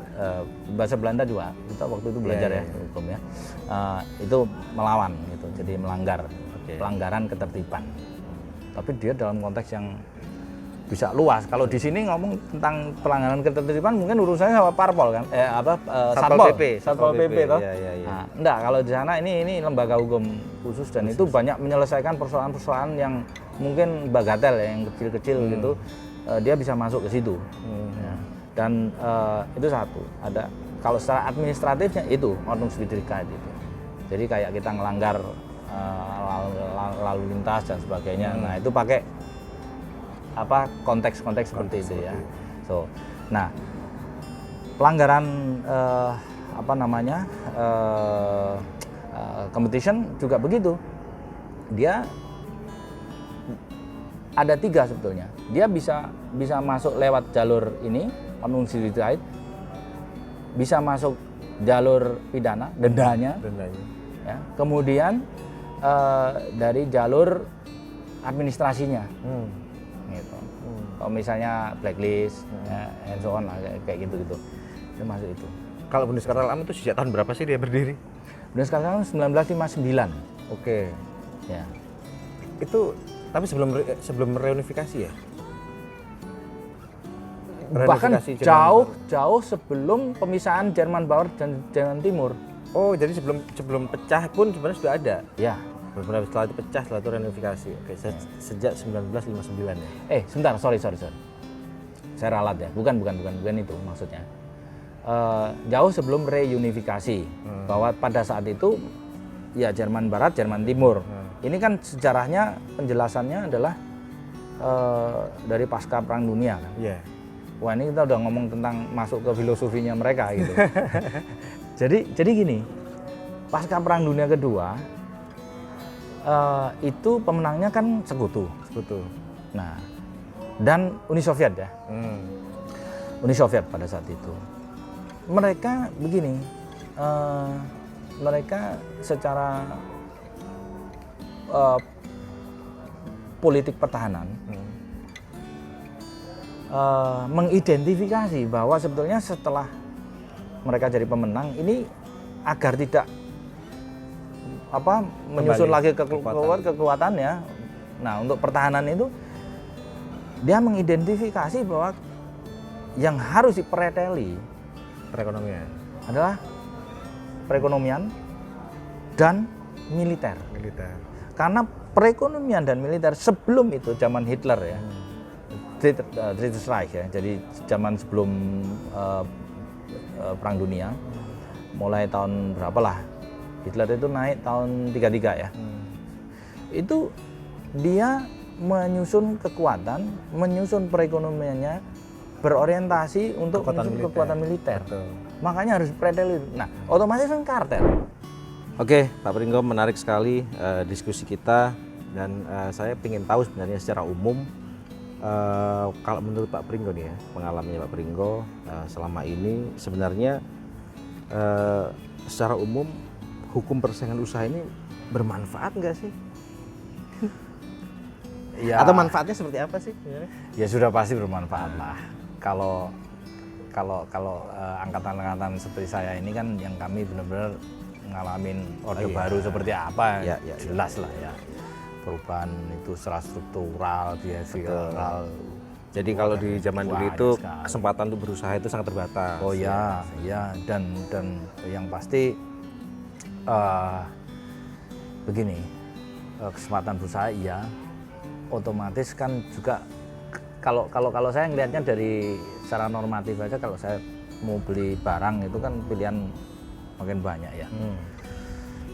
Bahasa Belanda juga kita waktu itu belajar ya hukum ya. Itu melawan gitu, jadi melanggar, pelanggaran ketertiban. Tapi dia dalam konteks yang bisa luas. Kalau di sini ngomong tentang pelanggaran ketertiban mungkin urusannya sama parpol kan, Satpol PP toh. Nah, enggak, kalau di sana ini lembaga hukum khusus dan itu banyak menyelesaikan persoalan-persoalan yang mungkin bagatel ya, yang kecil-kecil gitu. Dia bisa masuk ke situ. Ya. Dan itu satu. Ada kalau secara administratifnya itu Ordnungswidrigkeit itu. Jadi kayak kita ngelanggar lalu lintas dan sebagainya. Nah, itu pakai konteks-konteks seperti itu ya. So, nah pelanggaran competition juga begitu. Dia ada 3 sebetulnya. Dia bisa masuk lewat jalur ini Ordnungswidrigkeit, bisa masuk jalur pidana, dendanya. Ya. Kemudian dari jalur administrasinya. Gitu. Kalau misalnya blacklist, and so on lah, kayak gitu-gitu, itu masuk itu. Kalau Bundeskartellamt itu sejak tahun berapa sih dia berdiri? Bundeskartellamt 1959. Oke. Ya. Itu tapi sebelum reunifikasi ya? Bahkan jauh sebelum pemisahan Jerman Barat dan Jerman Timur. Oh, jadi sebelum pecah pun sebenarnya sudah ada. Ya. Beberapa setelah itu pecah, setelah itu reunifikasi. Oke, sejak 1959 ya. Sebentar, sorry. Saya ralat ya. Bukan itu maksudnya. Jauh sebelum reunifikasi. Bahwa pada saat itu ya Jerman Barat, Jerman Timur. Ini kan sejarahnya, penjelasannya adalah dari pasca Perang Dunia kan. Iya. Wah, ini kita udah ngomong tentang masuk ke filosofinya mereka gitu. Jadi gini, pasca Perang Dunia Kedua itu pemenangnya kan sekutu. Nah, dan Uni Soviet ya. Uni Soviet pada saat itu. Mereka begini, mereka secara politik pertahanan mengidentifikasi bahwa sebetulnya setelah mereka jadi pemenang ini agar tidak menyusun lagi kekuatannya. Nah, untuk pertahanan itu dia mengidentifikasi bahwa yang harus dipereteli Perekonomian. adalah perekonomian dan militer. Karena perekonomian dan militer sebelum itu zaman Hitler ya, Drittes Reich ya, jadi zaman sebelum Perang Dunia, mulai tahun berapalah Hitler itu naik tahun 33 ya, itu dia menyusun kekuatan, menyusun perekonomiannya berorientasi untuk menyusun kekuatan militer. Betul. Makanya harus pretel itu. Nah, otomatis kan kartel. Oke, Pak Pringgo, menarik sekali diskusi kita dan saya ingin tahu sebenarnya secara umum kalau menurut Pak Pringgo nih ya, pengalamannya Pak Pringgo selama ini sebenarnya secara umum hukum persaingan usaha ini bermanfaat nggak sih? Ya, Atau manfaatnya seperti apa sih? ya sudah pasti bermanfaat lah. Kalau angkatan-angkatan seperti saya ini kan yang kami benar-benar ngalamin orde baru seperti apa, jelas lah ya. Perubahan itu secara struktural, behavioral. Jadi kalau di zaman dulu itu kesempatan untuk berusaha itu sangat terbatas. Oh ya, dan yang pasti begini, kesempatan berusaha iya, otomatis kan juga kalau saya ngelihatnya dari secara normatif aja, kalau saya mau beli barang itu kan pilihan makin banyak ya.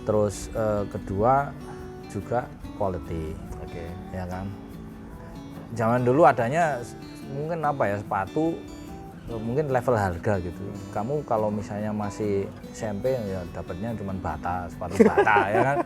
Terus kedua juga quality, ya kan. Zaman dulu adanya mungkin sepatu mungkin level harga gitu. Kamu kalau misalnya masih SMP ya dapatnya cuma sepatu bata ya kan.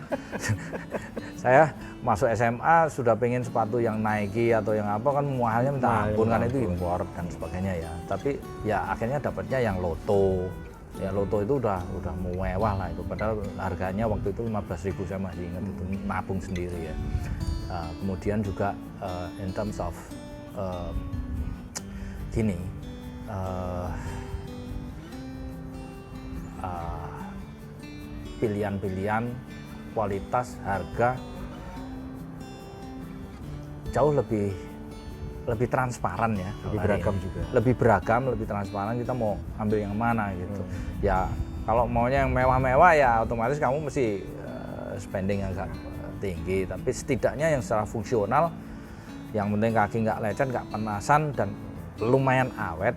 Saya masuk SMA sudah pengen sepatu yang Nike atau yang apa kan mahalnya minta ampun kan, itu impor dan sebagainya ya. Tapi ya akhirnya dapatnya yang Lotto. Ya Lotto itu udah mewah lah itu, padahal harganya waktu itu 15.000 saya masih ingat, itu nabung sendiri ya. Kemudian juga in terms of pilihan-pilihan, kualitas, harga jauh lebih transparan ya, lebih beragam juga, lebih beragam, lebih transparan, kita mau ambil yang mana gitu. Ya kalau maunya yang mewah-mewah ya otomatis kamu mesti spending agak tinggi, tapi setidaknya yang secara fungsional, yang penting kaki nggak lecet, nggak panasan dan lumayan awet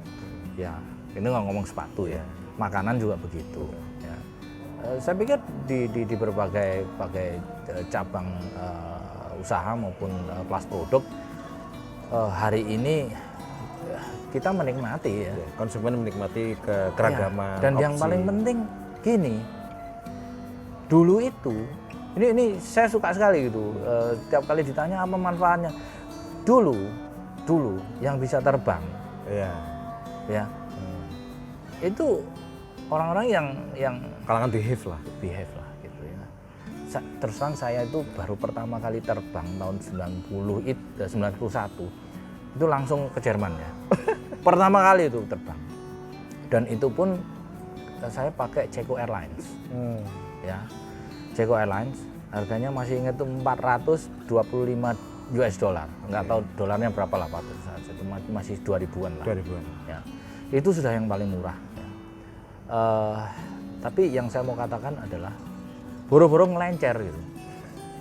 ya. Ini nggak ngomong sepatu ya, makanan juga begitu ya. Saya pikir di berbagai cabang usaha maupun kelas produk hari ini kita menikmati ya, konsumen menikmati keragaman ya, dan opsi. Yang paling penting gini, dulu itu ini saya suka sekali gitu, tiap kali ditanya apa manfaatnya, dulu yang bisa terbang ya itu orang-orang yang kalangan behave lah gitu ya. Terus terang saya itu baru pertama kali terbang tahun 91 itu langsung ke Jerman ya. Pertama kali itu terbang, dan itu pun saya pakai Ceko Airlines ya. Ceko Airlines harganya masih ingat tuh 425 US dollar, nggak tahu dolarnya berapa lah pada saat itu, masih 2000-an lah. 2000-an ya. Itu sudah yang paling murah ya. Tapi yang saya mau katakan adalah boro-boro ngelencer gitu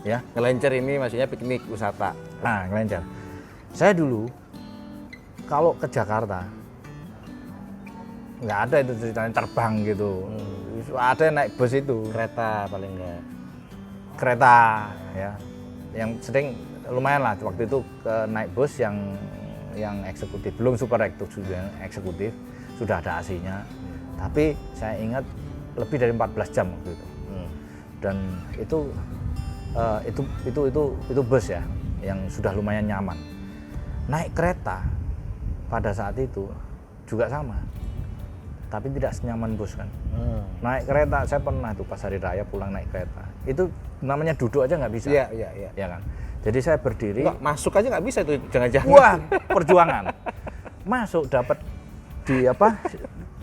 ya. Ngelencer ini maksudnya piknik wisata. Nah, ngelencer, saya dulu kalau ke Jakarta nggak ada itu ceritanya terbang gitu. Ada naik bus itu, kereta paling enggak, kereta ya, yang sering lumayan lah waktu itu naik bus yang eksekutif, belum super sudah eksekutif, sudah ada AC-nya. Tapi saya ingat lebih dari 14 jam waktu itu. Dan itu bus ya yang sudah lumayan nyaman. Naik kereta pada saat itu juga sama, tapi tidak senyaman bus kan. Naik kereta, saya pernah tuh pas hari raya pulang naik kereta, itu namanya duduk aja nggak bisa. Iya kan. Jadi saya berdiri. Nggak, masuk aja nggak bisa itu, jangan-jangan. Wah, perjuangan. Masuk dapat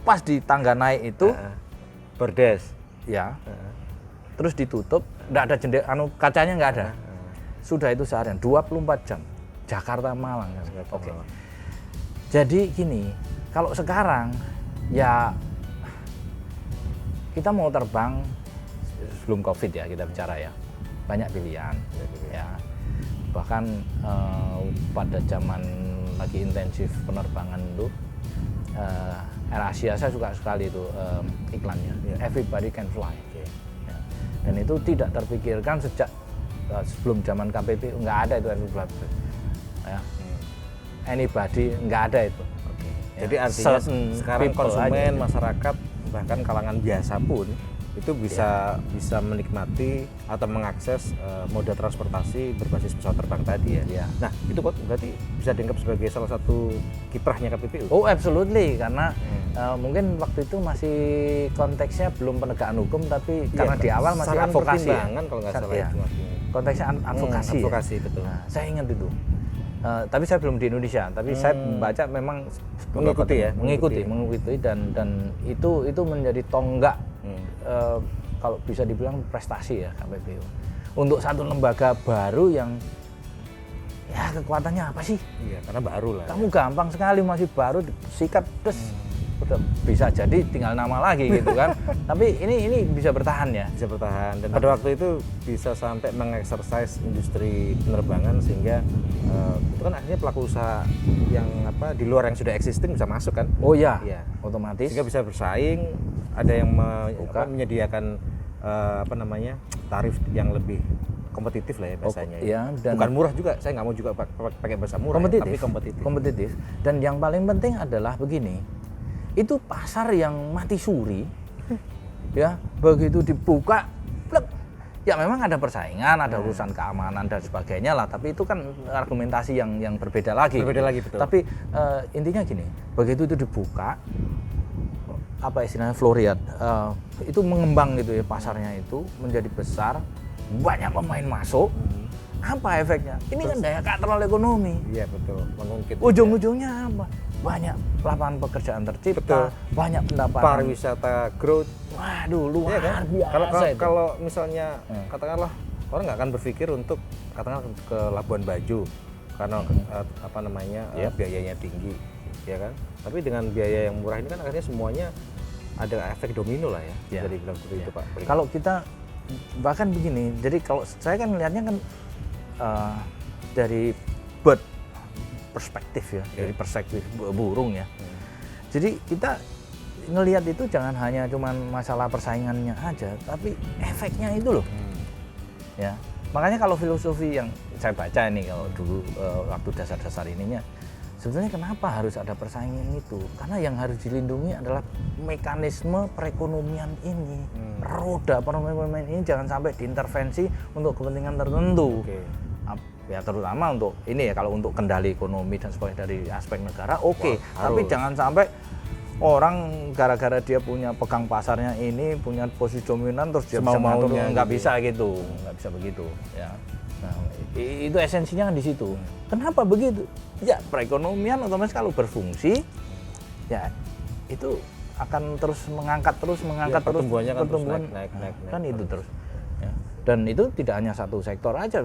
pas di tangga naik itu Berdes. ya, terus ditutup, nggak ada jendela, kacanya nggak ada. Sudah itu seharian 24 jam. Jakarta Malang. Oke. Jadi gini, kalau sekarang ya kita mau terbang sebelum Covid ya, kita bicara ya, banyak pilihan ya. Bahkan pada zaman lagi intensif penerbangan itu AirAsia, saya suka sekali itu iklannya, Everybody Can Fly. Ya. Dan itu tidak terpikirkan sejak sebelum zaman KPPU, nggak ada itu Everybody. Ya. Anybody, nggak ada itu. Ya. Jadi artinya sekarang konsumen, aja. masyarakat, bahkan kalangan biasa pun itu bisa menikmati atau mengakses moda transportasi berbasis pesawat terbang tadi ya. Nah itu berarti bisa dianggap sebagai salah satu kiprahnya KPPU. Oh absolutely, karena mungkin waktu itu masih konteksnya belum penegakan hukum, tapi karena di awal masih advokasi. Kalau nggak salah ya. itu Konteksnya advokasi. Advokasi ya. betul. Nah, saya ingat itu. Tapi saya belum di Indonesia, tapi saya membaca memang mengikuti dan itu menjadi tonggak kalau bisa dibilang prestasi ya KPPU untuk satu lembaga baru yang ya kekuatannya apa sih? Iya, karena baru lah. Kamu gampang sekali, masih baru sikat udah bisa jadi tinggal nama lagi gitu kan. Tapi ini bisa bertahan ya. Bisa bertahan dan pada waktu itu bisa sampai mengeksersis industri penerbangan sehingga itu kan akhirnya pelaku usaha yang di luar yang sudah existing bisa masuk kan. Oh iya, iya. Otomatis sehingga bisa bersaing, ada yang menyediakan tarif yang lebih kompetitif lah ya bahasanya. Iya, dan bukan murah juga, saya nggak mau juga pakai bahasa murah kompetitif, tapi kompetitif. Dan yang paling penting adalah begini, itu pasar yang mati suri ya, begitu dibuka plek, ya memang ada persaingan, ada urusan keamanan dan sebagainya lah, tapi itu kan argumentasi yang berbeda lagi. Betul. Tapi intinya gini, begitu itu dibuka, apa istilahnya Floriat, itu mengembang gitu ya, pasarnya itu menjadi besar, banyak pemain masuk. Apa efeknya? Ini kan daya kontrol ekonomi. Iya betul, mengungkit. Ujung-ujungnya apa? Banyak lapangan pekerjaan tercipta, banyak pendapatan. Pariwisata growth. Waduh, luar kan? biasa itu. Kalau misalnya katakanlah orang nggak akan berpikir untuk katakanlah ke Labuan Bajo karena biayanya tinggi, ya kan? Tapi dengan biaya yang murah ini kan akhirnya semuanya ada efek domino lah ya. Bisa dibilang seperti itu Pak. Kalau kita bahkan begini, jadi kalau saya kan melihatnya kan dari bird perspektif ya, dari perspektif burung ya. Jadi kita ngelihat itu jangan hanya cuman masalah persaingannya aja, tapi efeknya itu loh. Ya. Makanya kalau filosofi yang saya baca ini kalau dulu waktu dasar-dasar ininya, sebetulnya kenapa harus ada persaingan itu? Karena yang harus dilindungi adalah mekanisme perekonomian ini. Roda perekonomian ini jangan sampai diintervensi untuk kepentingan tertentu. Ya terutama untuk ini ya, kalau untuk kendali ekonomi dan sebagainya dari aspek negara tapi jangan sampai orang gara-gara dia punya pegang pasarnya ini, punya posisi dominan terus dia bisa ngatur, nggak bisa gitu, nggak bisa begitu ya. Nah, itu esensinya kan di situ. Kenapa begitu? Ya perekonomian otomatis kalau berfungsi ya itu akan terus mengangkat terus pertumbuhannya kan terus naik. Kan itu terus. Ya. Dan itu tidak hanya satu sektor aja,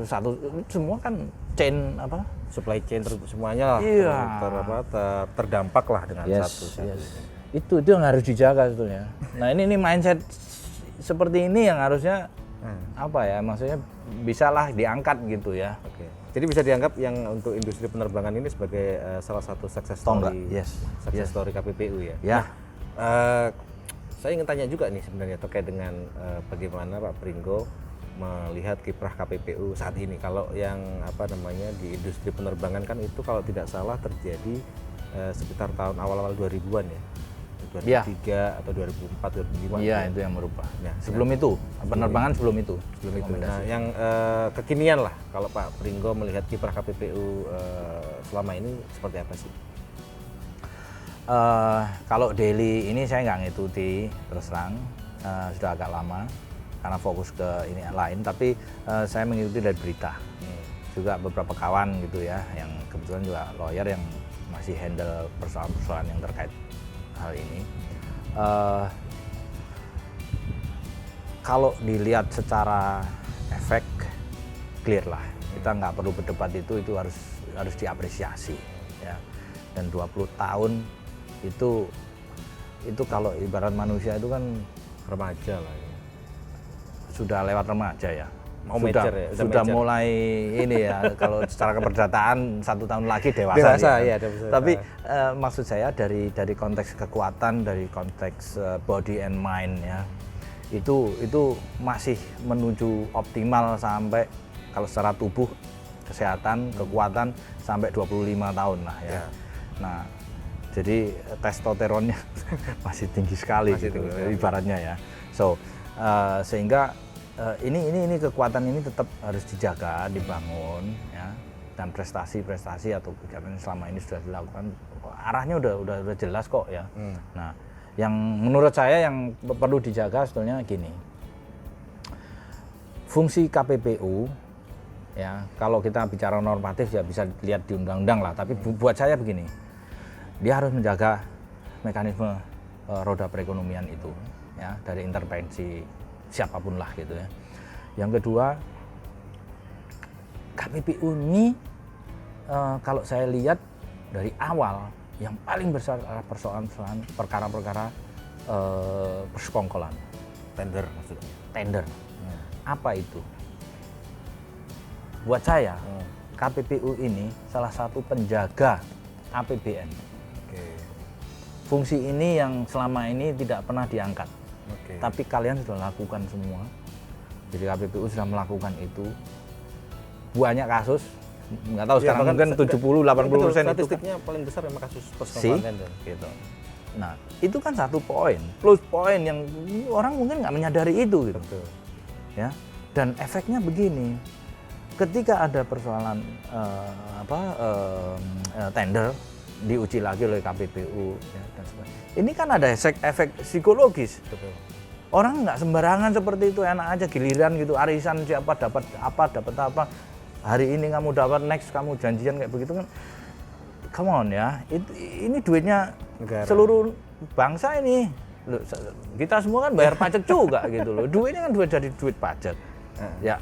semua kan chain supply chain semuanya lah terdampak lah dengan satu. Itu yang harus dijaga sebetulnya. Nah ini mindset seperti ini yang harusnya maksudnya bisalah diangkat gitu ya. Jadi bisa dianggap yang untuk industri penerbangan ini sebagai salah satu success story, story KPPU ya. Ya. Saya ingin tanya juga nih sebenarnya terkait dengan bagaimana Pak Pringgo melihat kiprah KPPU saat ini. Kalau yang di industri penerbangan kan itu kalau tidak salah terjadi sekitar tahun awal-awal 2000-an ya. 2003 atau 2004, 2005. Iya, itu yang merubah. Nah, sebelum itu, penerbangan sebelum itu. Nah, yang kekinian lah kalau Pak Pringgo melihat kiprah KPPU selama ini seperti apa sih? Kalau daily ini saya nggak ngikuti terus terang, sudah agak lama karena fokus ke ini lain, tapi saya mengikuti dari berita. Juga beberapa kawan gitu ya, yang kebetulan juga lawyer yang masih handle persoalan-persoalan yang terkait hal ini. Kalau dilihat secara efek, clear lah. Kita nggak perlu berdebat, itu harus diapresiasi. Ya. Dan 20 tahun itu kalau ibarat manusia itu kan Remaja lah ya. sudah lewat remaja ya. Mau major ya, sudah major. mulai ini ya, kalau secara keperdataan 1 tahun lagi dewasa. Dewasa, ya. ya, dewasa. Tapi maksud saya dari konteks kekuatan, dari konteks body and mind ya, itu masih menuju optimal sampai kalau secara tubuh, kesehatan, kekuatan sampai 25 tahun lah ya. Nah, jadi testosteronnya masih tinggi sekali Masih gitu, tinggi sekali. ibaratnya ya. So sehingga ini kekuatan ini tetap harus dijaga, dibangun ya, dan prestasi atau kegiatan yang selama ini sudah dilakukan arahnya udah jelas kok ya. Nah, yang menurut saya yang perlu dijaga sebetulnya gini, fungsi KPPU ya, kalau kita bicara normatif ya bisa dilihat di undang-undang lah, tapi buat saya begini, dia harus menjaga mekanisme roda perekonomian itu ya, dari intervensi siapapun lah gitu ya. Yang kedua, KPPU ini kalau saya lihat dari awal yang paling besar adalah persoalan perkara-perkara persekongkolan, Tender maksudnya. tender. Apa itu? Buat saya, KPPU ini salah satu penjaga APBN. Oke. Fungsi ini yang selama ini tidak pernah diangkat. Oke. Tapi kalian sudah lakukan semua. Jadi KPPU sudah melakukan itu. Banyak kasus, nggak tahu sekarang bahkan mungkin 70-80% itu kan. statistiknya paling besar memang kasus sih, persekongkolan tender. gitu. Nah, itu kan satu poin, plus poin yang orang mungkin nggak menyadari itu gitu. Betul. Ya. Dan efeknya begini. Ketika ada persoalan tender diuji lagi oleh KPPU ya, dan sebagainya. Ini kan ada efek psikologis. Betul. Orang nggak sembarangan seperti itu, enak aja giliran gitu, arisan siapa dapat apa. Hari ini kamu dapat, next kamu janjian kayak begitu kan. Come on ya, ini duitnya Negara. seluruh bangsa ini. Loh, kita semua kan bayar pajak juga gitu loh. Duitnya kan dari duit pajak. Ya,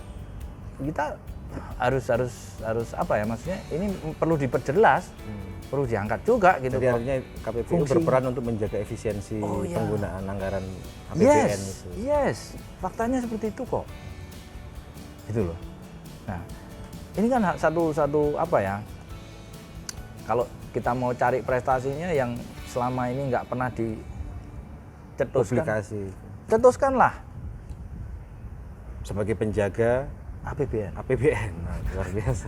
kita harus apa ya, maksudnya ini perlu diperjelas, perlu diangkat juga gitu. Jadi artinya KPPU Fungsi. berperan untuk menjaga efisiensi Oh, iya. penggunaan anggaran APBN itu. Yes, faktanya seperti itu kok. Gitu loh. Nah, ini kan satu apa ya? Kalau kita mau cari prestasinya yang selama ini nggak pernah dicetuskan, Publikasi cetuskanlah sebagai penjaga APBN. APBN. Nah, luar biasa.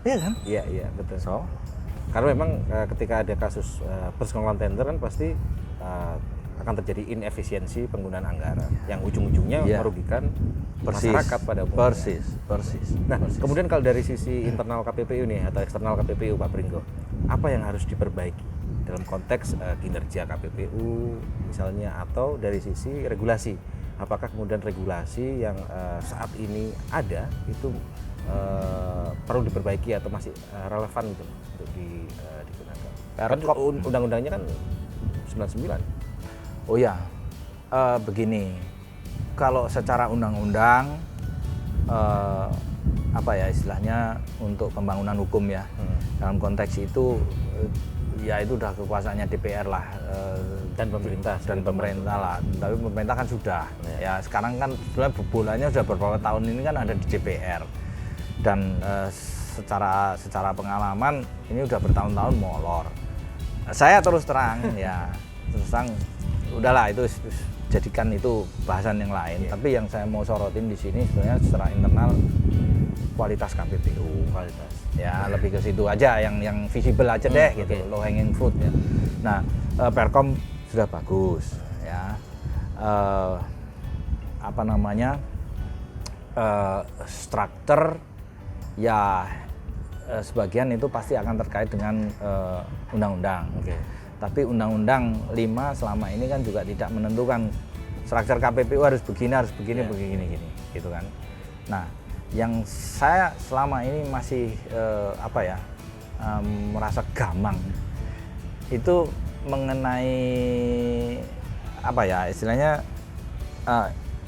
Iya kan? Iya, betul. So, Karena memang ketika ada kasus persekongkolan tender kan pasti akan terjadi inefisiensi penggunaan anggaran yang ujung-ujungnya Iya. merugikan persis, masyarakat pada umumnya. persis. Nah, persis. kemudian kalau dari sisi internal KPPU nih atau eksternal KPPU Pak Pringgo, apa yang harus diperbaiki dalam konteks kinerja KPPU misalnya, atau dari sisi regulasi? Apakah kemudian regulasi yang saat ini ada itu perlu diperbaiki atau masih relevan gitu untuk digunakan? Kan undang-undangnya kan 99. Oh ya, begini, kalau secara undang-undang apa ya istilahnya untuk pembangunan hukum ya, dalam konteks itu ya itu udah kekuasaannya DPR lah Dan pemerintah lah. Tapi pemerintah kan sudah ya sekarang kan sebenarnya bolanya sudah beberapa tahun ini kan ada di DPR, dan secara pengalaman ini udah bertahun-tahun molor. Saya terus terang udahlah itu jadikan itu bahasan yang lain. Tapi yang saya mau sorotin di sini sebenarnya secara internal kualitas KPPU, ya lebih ke situ aja, yang visible aja deh gitu, low hanging fruit ya. Nah, Perkom sudah bagus ya, struktur ya sebagian itu pasti akan terkait dengan undang-undang. Tapi Undang-Undang 5 selama ini kan juga tidak menentukan struktur KPPU harus begini, begini, gitu kan. Nah, yang saya selama ini masih merasa gamang itu mengenai apa ya istilahnya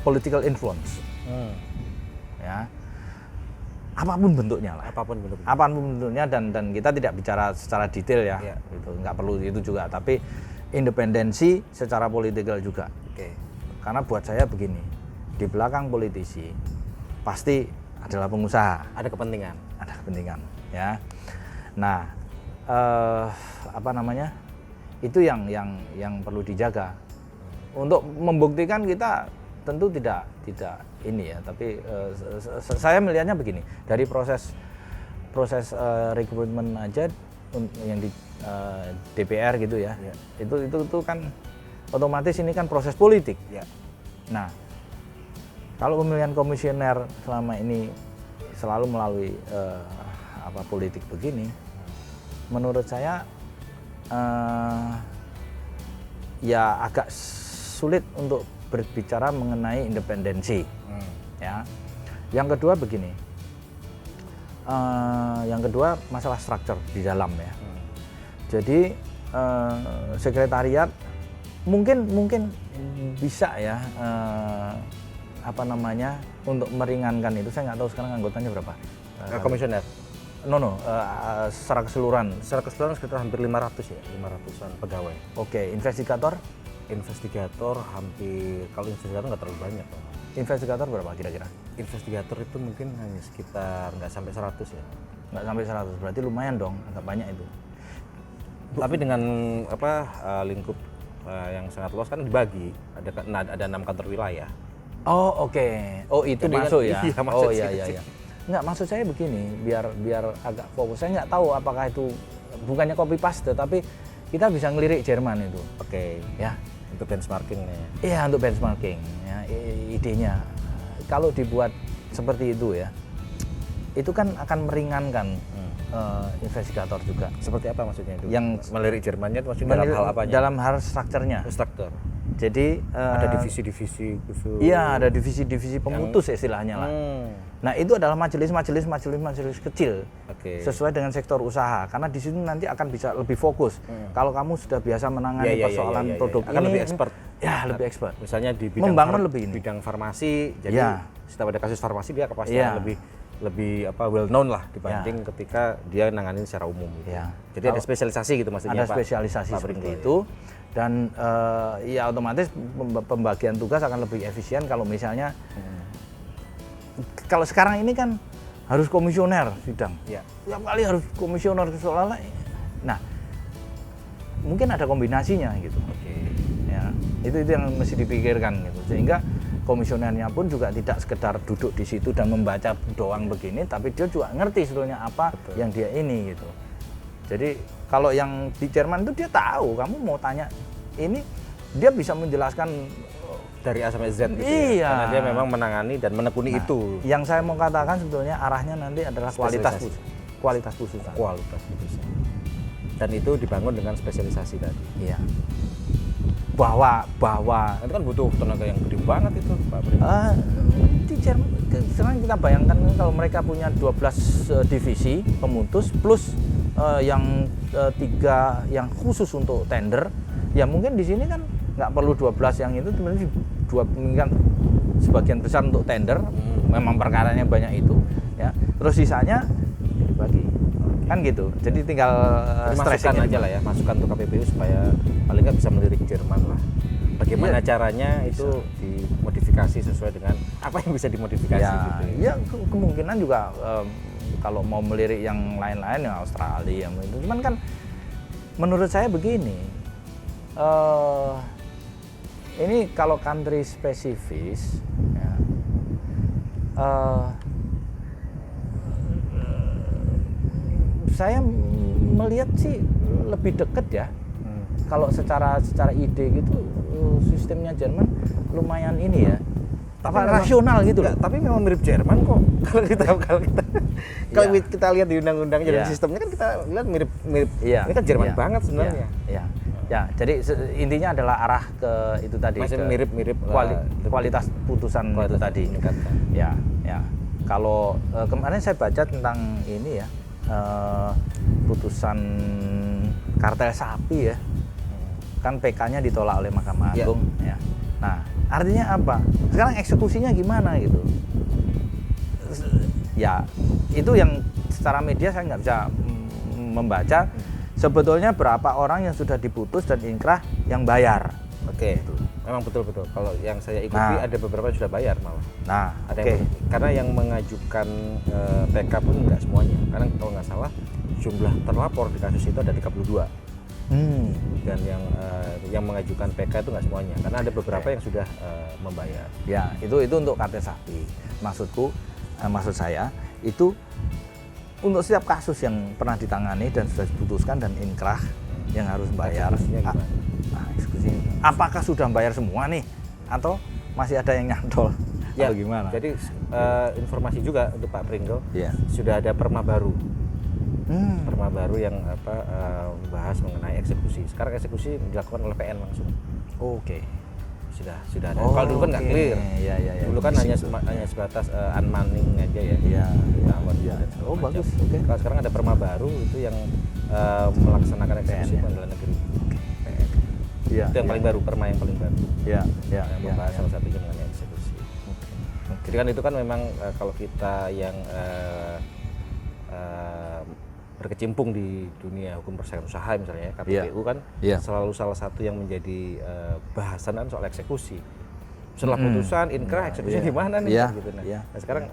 political influence, ya apapun bentuknya lah. Apapun bentuknya dan kita tidak bicara secara detail ya, itu nggak perlu itu juga, tapi independensi secara politikal juga. Karena buat saya begini, di belakang politisi pasti adalah pengusaha, Ada kepentingan. ya. Nah, apa namanya, itu yang perlu dijaga. Untuk membuktikan kita tentu tidak ini ya, tapi saya melihatnya begini, dari proses rekrutmen aja yang di DPR gitu ya, itu kan otomatis ini kan proses politik. Nah, kalau pemilihan komisioner selama ini selalu melalui politik begini, menurut saya ya agak sulit untuk berbicara mengenai independensi. Ya. Yang kedua begini, masalah struktur di dalam ya. Jadi sekretariat mungkin bisa ya untuk meringankan itu. Saya nggak tahu sekarang anggotanya berapa. Komisioner. Secara keseluruhan. Secara keseluruhan sekitar hampir 500 ya, 500-an pegawai. Oke, investigator hampir, kalau investigator nggak terlalu banyak. Investigator berapa kira-kira? Investigator itu mungkin hanya sekitar nggak sampai 100 ya. Nggak sampai 100, berarti lumayan dong, agak banyak itu. Tapi dengan lingkup yang sangat luas kan dibagi, ada 6 kantor wilayah. Oh oke. Oh itu Jadi masuk kan, ya. iya, masuk Iya. Nggak, maksud saya begini, biar agak fokus. Saya nggak tahu apakah itu bukannya copy paste, tapi kita bisa ngelirik Jerman itu. Oke. Ya. Untuk benchmarking ya. Iya, untuk benchmarking. Ya, idenya kalau dibuat seperti itu ya, itu kan akan meringankan investigator juga. Seperti apa maksudnya itu? Yang melirik Jermannya itu maksudnya dalam hal apanya? Dalam hal strukturnya. Struktur. Jadi Ada divisi-divisi khusus. Iya, ada divisi-divisi pemutus istilahnya lah. Nah, itu adalah majelis kecil. Oke. Sesuai dengan sektor usaha, karena di situ nanti akan bisa lebih fokus. Kalau kamu sudah biasa menangani persoalan produk akan ini, lebih expert. Ya, lebih expert. Misalnya di bidang membangun lebih ini. bidang farmasi, jadi setiap ada kasus farmasi dia pasti lebih well known lah dibanding ketika dia nanganin secara umum gitu. Jadi ada spesialisasi gitu maksudnya. Ada spesialisasi seperti itu. Dan ya otomatis pembagian tugas akan lebih efisien kalau misalnya kalau sekarang ini kan harus komisioner sidang. Tiap kali harus komisioner seolah-olah. Nah, mungkin ada kombinasinya gitu. Ya, itu yang mesti dipikirkan gitu. Sehingga komisionernya pun juga tidak sekedar duduk di situ dan membaca doang begini, tapi dia juga ngerti sebetulnya apa yang dia ini gitu. Jadi kalau yang di Jerman itu dia tahu, kamu mau tanya ini, dia bisa menjelaskan dari A sampai Z gitu. Iya. Karena dia memang menangani dan menekuni itu. Yang saya mau katakan sebetulnya arahnya nanti adalah kualitas putusan. Dan itu dibangun dengan spesialisasi tadi. Iya. Bahwa itu kan butuh tenaga yang gede banget itu, Pak Bri. Di Jerman sekarang kita bayangkan kalau mereka punya 12 divisi pemutus plus yang 3 yang khusus untuk tender, ya mungkin di sini kan nggak perlu 12 yang itu, sebenarnya kan sebagian besar untuk tender, memang perkaranya banyak itu, ya. Terus sisanya dibagi, kan gitu. Jadi tinggal masukan aja lah ya, masukan untuk KPPU supaya paling nggak bisa melirik Jerman lah. Bagaimana caranya itu dimodifikasi sesuai dengan apa yang bisa dimodifikasi. Ya kemungkinan juga kalau mau melirik yang lain-lain yang Australia, itu cuman kan menurut saya begini. Ini kalau country spesifis, ya, saya melihat sih lebih dekat ya. Kalau secara ide gitu, sistemnya Jerman lumayan ini ya. Rasional gitu loh. Tapi memang mirip Jerman kok. Kalau kita lihat di undang-undang jadi sistemnya kan kita lihat mirip. Ini kan Jerman banget sebenarnya. Ya, jadi intinya adalah arah ke itu tadi. Masih mirip kualitas putusan itu tadi. Ya. Kalau kemarin saya baca tentang ini ya, putusan kartel sapi ya. kan PK-nya ditolak oleh Mahkamah Ya. Agung ya. Nah, artinya apa? Sekarang eksekusinya gimana gitu? Ya, itu yang secara media saya nggak bisa membaca. Sebetulnya berapa orang yang sudah diputus dan inkrah yang bayar? Oke. Memang betul-betul. Kalau yang saya ikuti Nah. ada beberapa yang sudah bayar malah. Nah, Ada oke. karena yang mengajukan PK pun nggak semuanya. Karena kalau nggak salah jumlah terlapor di kasus itu ada 32. Dan yang mengajukan PK itu nggak semuanya. Karena ada beberapa yang sudah membayar. Ya, itu untuk kate sapi. Maksud saya itu untuk setiap kasus yang pernah ditangani dan sudah diputuskan dan inkrah yang harus bayar. Eksekusinya gimana? Eksekusi. Apakah sudah bayar semua nih atau masih ada yang nyantol? Ya, Atau gimana? jadi informasi juga untuk Pak Pringgo, Ya. sudah ada perma baru. Perma baru yang membahas mengenai eksekusi. Sekarang eksekusi dilakukan oleh PN langsung. Oke. Sudah ada. Kalau dulu kan nggak clear. Ya. Dulu kan hanya sebatas unmanning aja ya. Iya. Tawar Ya. dan segala Oh, macam. bagus. Oke. Kalau sekarang ada perma baru itu yang melaksanakan eksekusi PN, ya. pengadilan negeri. Iya. Itu yang paling baru, perma yang paling baru. Ya. Yang membahas salah satunya mengenai eksekusi. Jadi kan itu kan memang kalau kita yang berkecimpung di dunia hukum persaingan usaha misalnya KPPU kan Iya. selalu salah satu yang menjadi bahasan kan soal eksekusi. Setelah putusan inkrah eksekusi Iya. gimana nih Iya. gitu. Nah, Iya. nah, sekarang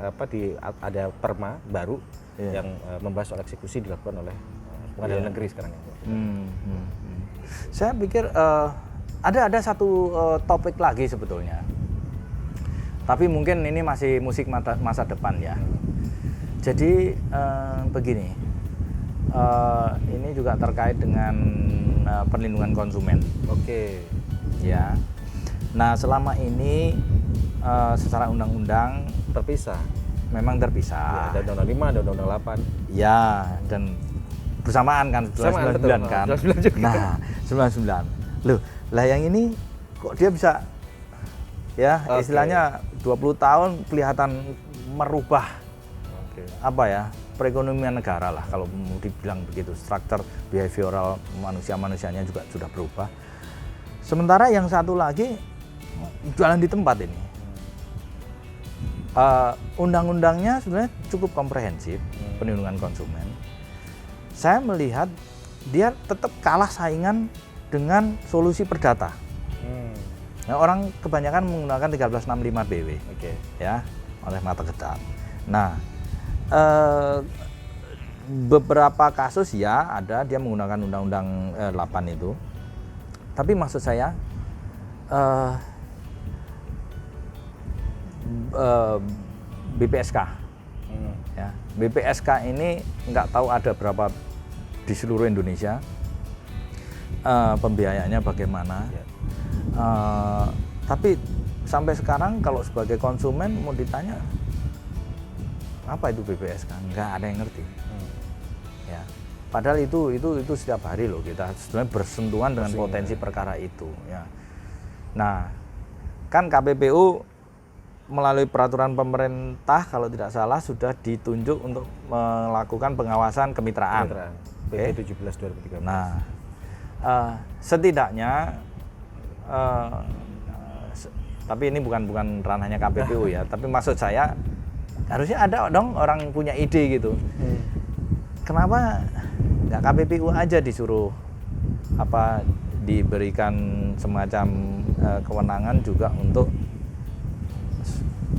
ada perma baru Iya. yang membahas soal eksekusi dilakukan oleh pengadilan negeri sekarang. Saya pikir ada satu topik lagi sebetulnya. Tapi mungkin ini masih musik masa depan ya. Jadi begini, ini juga terkait dengan perlindungan konsumen. Oke. Ya. Nah selama ini secara undang-undang Terpisah. memang Ya, terpisah. ada undang-undang 5, ada undang-undang 8. Ya, dan bersamaan kan Bersamaan, 99 betul. kan. 99 juga. Nah, 99. Loh, lah yang ini kok dia bisa ya Oke. istilahnya 20 tahun kelihatan merubah Oke. apa ya? Perekonomian negara lah kalau mau dibilang begitu. Struktur behavioral manusianya juga sudah berubah. Sementara yang satu lagi jualan di tempat ini. Undang-undangnya sebenarnya cukup komprehensif, perlindungan konsumen. Saya melihat dia tetap kalah saingan dengan solusi perdata. Nah, orang kebanyakan menggunakan 1365 BW Oke. ya oleh mata ketat. Nah, beberapa kasus ya ada dia menggunakan undang-undang 8 itu. Tapi maksud saya BPSK ya. BPSK ini nggak tahu ada berapa di seluruh Indonesia, pembiayaannya bagaimana. Ya. Tapi sampai sekarang kalau sebagai konsumen mau ditanya apa itu BPSK, nggak ada yang ngerti. Ya. Padahal itu setiap hari loh kita sebenarnya bersentuhan dengan potensi perkara itu. Ya. Nah, kan KPPU melalui peraturan pemerintah kalau tidak salah sudah ditunjuk untuk melakukan pengawasan kemitraan. PP 17 2013. Nah, setidaknya tapi ini bukan ranahnya KPPU ya, tapi maksud saya harusnya ada dong orang punya ide gitu. Kenapa nggak KPPU aja disuruh diberikan semacam kewenangan juga untuk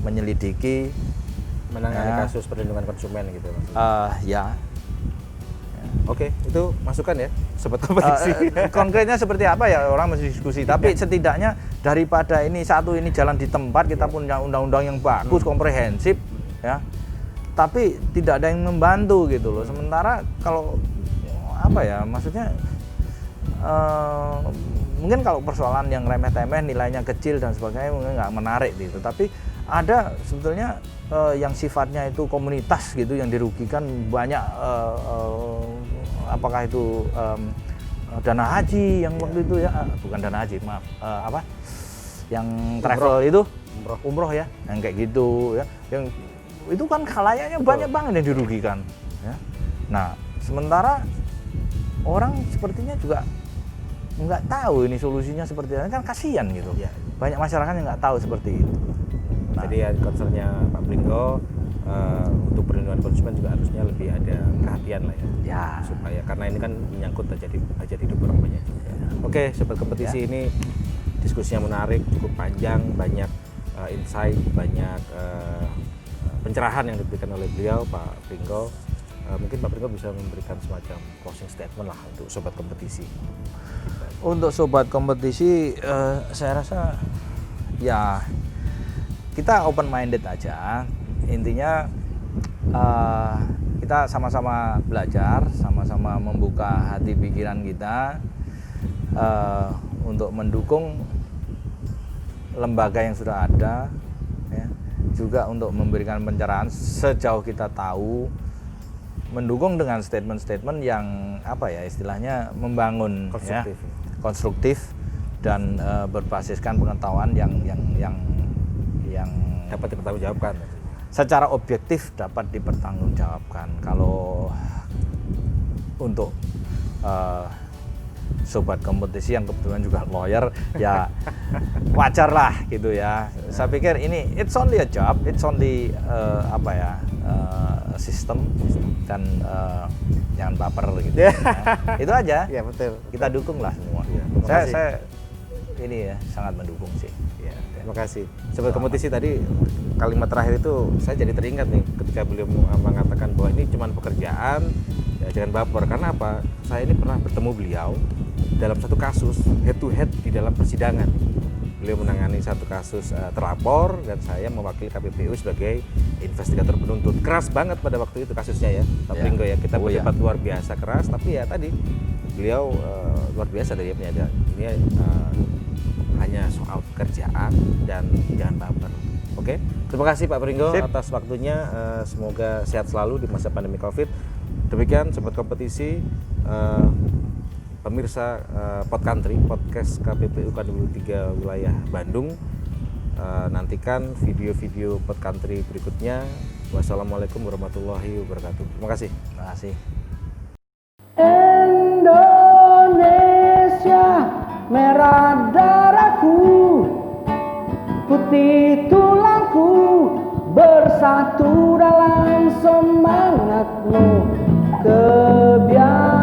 menyelidiki menangani kasus perlindungan konsumen gitu maksudnya. Ya. Oke, itu masukan ya sobat kompetisi. Konkretnya seperti apa ya orang masih diskusi. Tapi setidaknya daripada ini jalan di tempat kita punya undang-undang yang bagus, komprehensif, ya. Tapi tidak ada yang membantu gitu loh. Sementara kalau apa ya, maksudnya mungkin kalau persoalan yang remeh-temeh nilainya kecil dan sebagainya mungkin nggak menarik gitu. Tapi ada sebetulnya yang sifatnya itu komunitas gitu yang dirugikan banyak, apakah itu dana haji yang waktu itu ya, bukan dana haji maaf, yang travel itu umroh ya, yang kayak gitu ya, yang itu kan khalayaknya banyak banget yang dirugikan ya. Nah sementara orang sepertinya juga nggak tahu ini solusinya seperti apa, kan kasihan gitu. Ya. Banyak masyarakat yang nggak tahu seperti itu. Nah, Jadi ya concernnya Pak Pringgo untuk perlindungan konsumen juga harusnya lebih ada perhatian lah ya. ya, Supaya karena ini kan menyangkut hajat hidup orang banyak juga. Oke, sobat kompetisi, ini diskusinya menarik, cukup panjang, banyak insight, banyak pencerahan yang diberikan oleh beliau Pak Pringgo. Mungkin Pak Pringgo bisa memberikan semacam closing statement lah untuk sobat kompetisi. untuk sobat kompetisi, saya rasa ya kita open minded aja. Intinya kita sama-sama belajar, sama-sama membuka hati pikiran kita untuk mendukung lembaga yang sudah ada, ya. Juga untuk memberikan pencerahan sejauh kita tahu, mendukung dengan statement-statement yang apa ya istilahnya membangun, Konstruktif. ya, konstruktif dan berbasiskan pengetahuan yang Dapat dipertanggungjawabkan. secara objektif dapat dipertanggungjawabkan. Kalau untuk sobat kompetisi yang kebetulan juga lawyer, ya wajar lah gitu ya. Saya pikir ini it's only a job, it's only sistem, dan jangan baper gitu. Ya. Itu aja. Ya betul. Kita dukung lah semua. Ya, terima kasih. Saya ini ya sangat mendukung sih. Ya, terima kasih. Sobat kompetisi, tadi kalimat terakhir itu saya jadi teringat nih ketika beliau mengatakan bahwa ini cuma pekerjaan, ya jangan baper. Karena apa? Saya ini pernah bertemu beliau dalam satu kasus head to head di dalam persidangan. Beliau menangani satu kasus terlapor dan saya mewakili KPPU sebagai investigator penuntut. Keras banget pada waktu itu kasusnya ya, Pak Pringgo ya. Kita berdebat luar biasa keras, tapi ya tadi beliau luar biasa dari punya ini hanya soal pekerjaan dan jangan baper. Oke, terima kasih Pak Pringgo atas waktunya. Semoga sehat selalu di masa pandemi COVID. Demikian sobat kompetisi, pemirsa Pod Country, podcast KPPU Kanwil 3 wilayah Bandung. Nantikan video-video Pod Country berikutnya. Wassalamualaikum warahmatullahi wabarakatuh. Terima kasih. Terima kasih. Indonesia, merah darahku, putih tulangku, bersatu dalam semangatmu, kebiasaan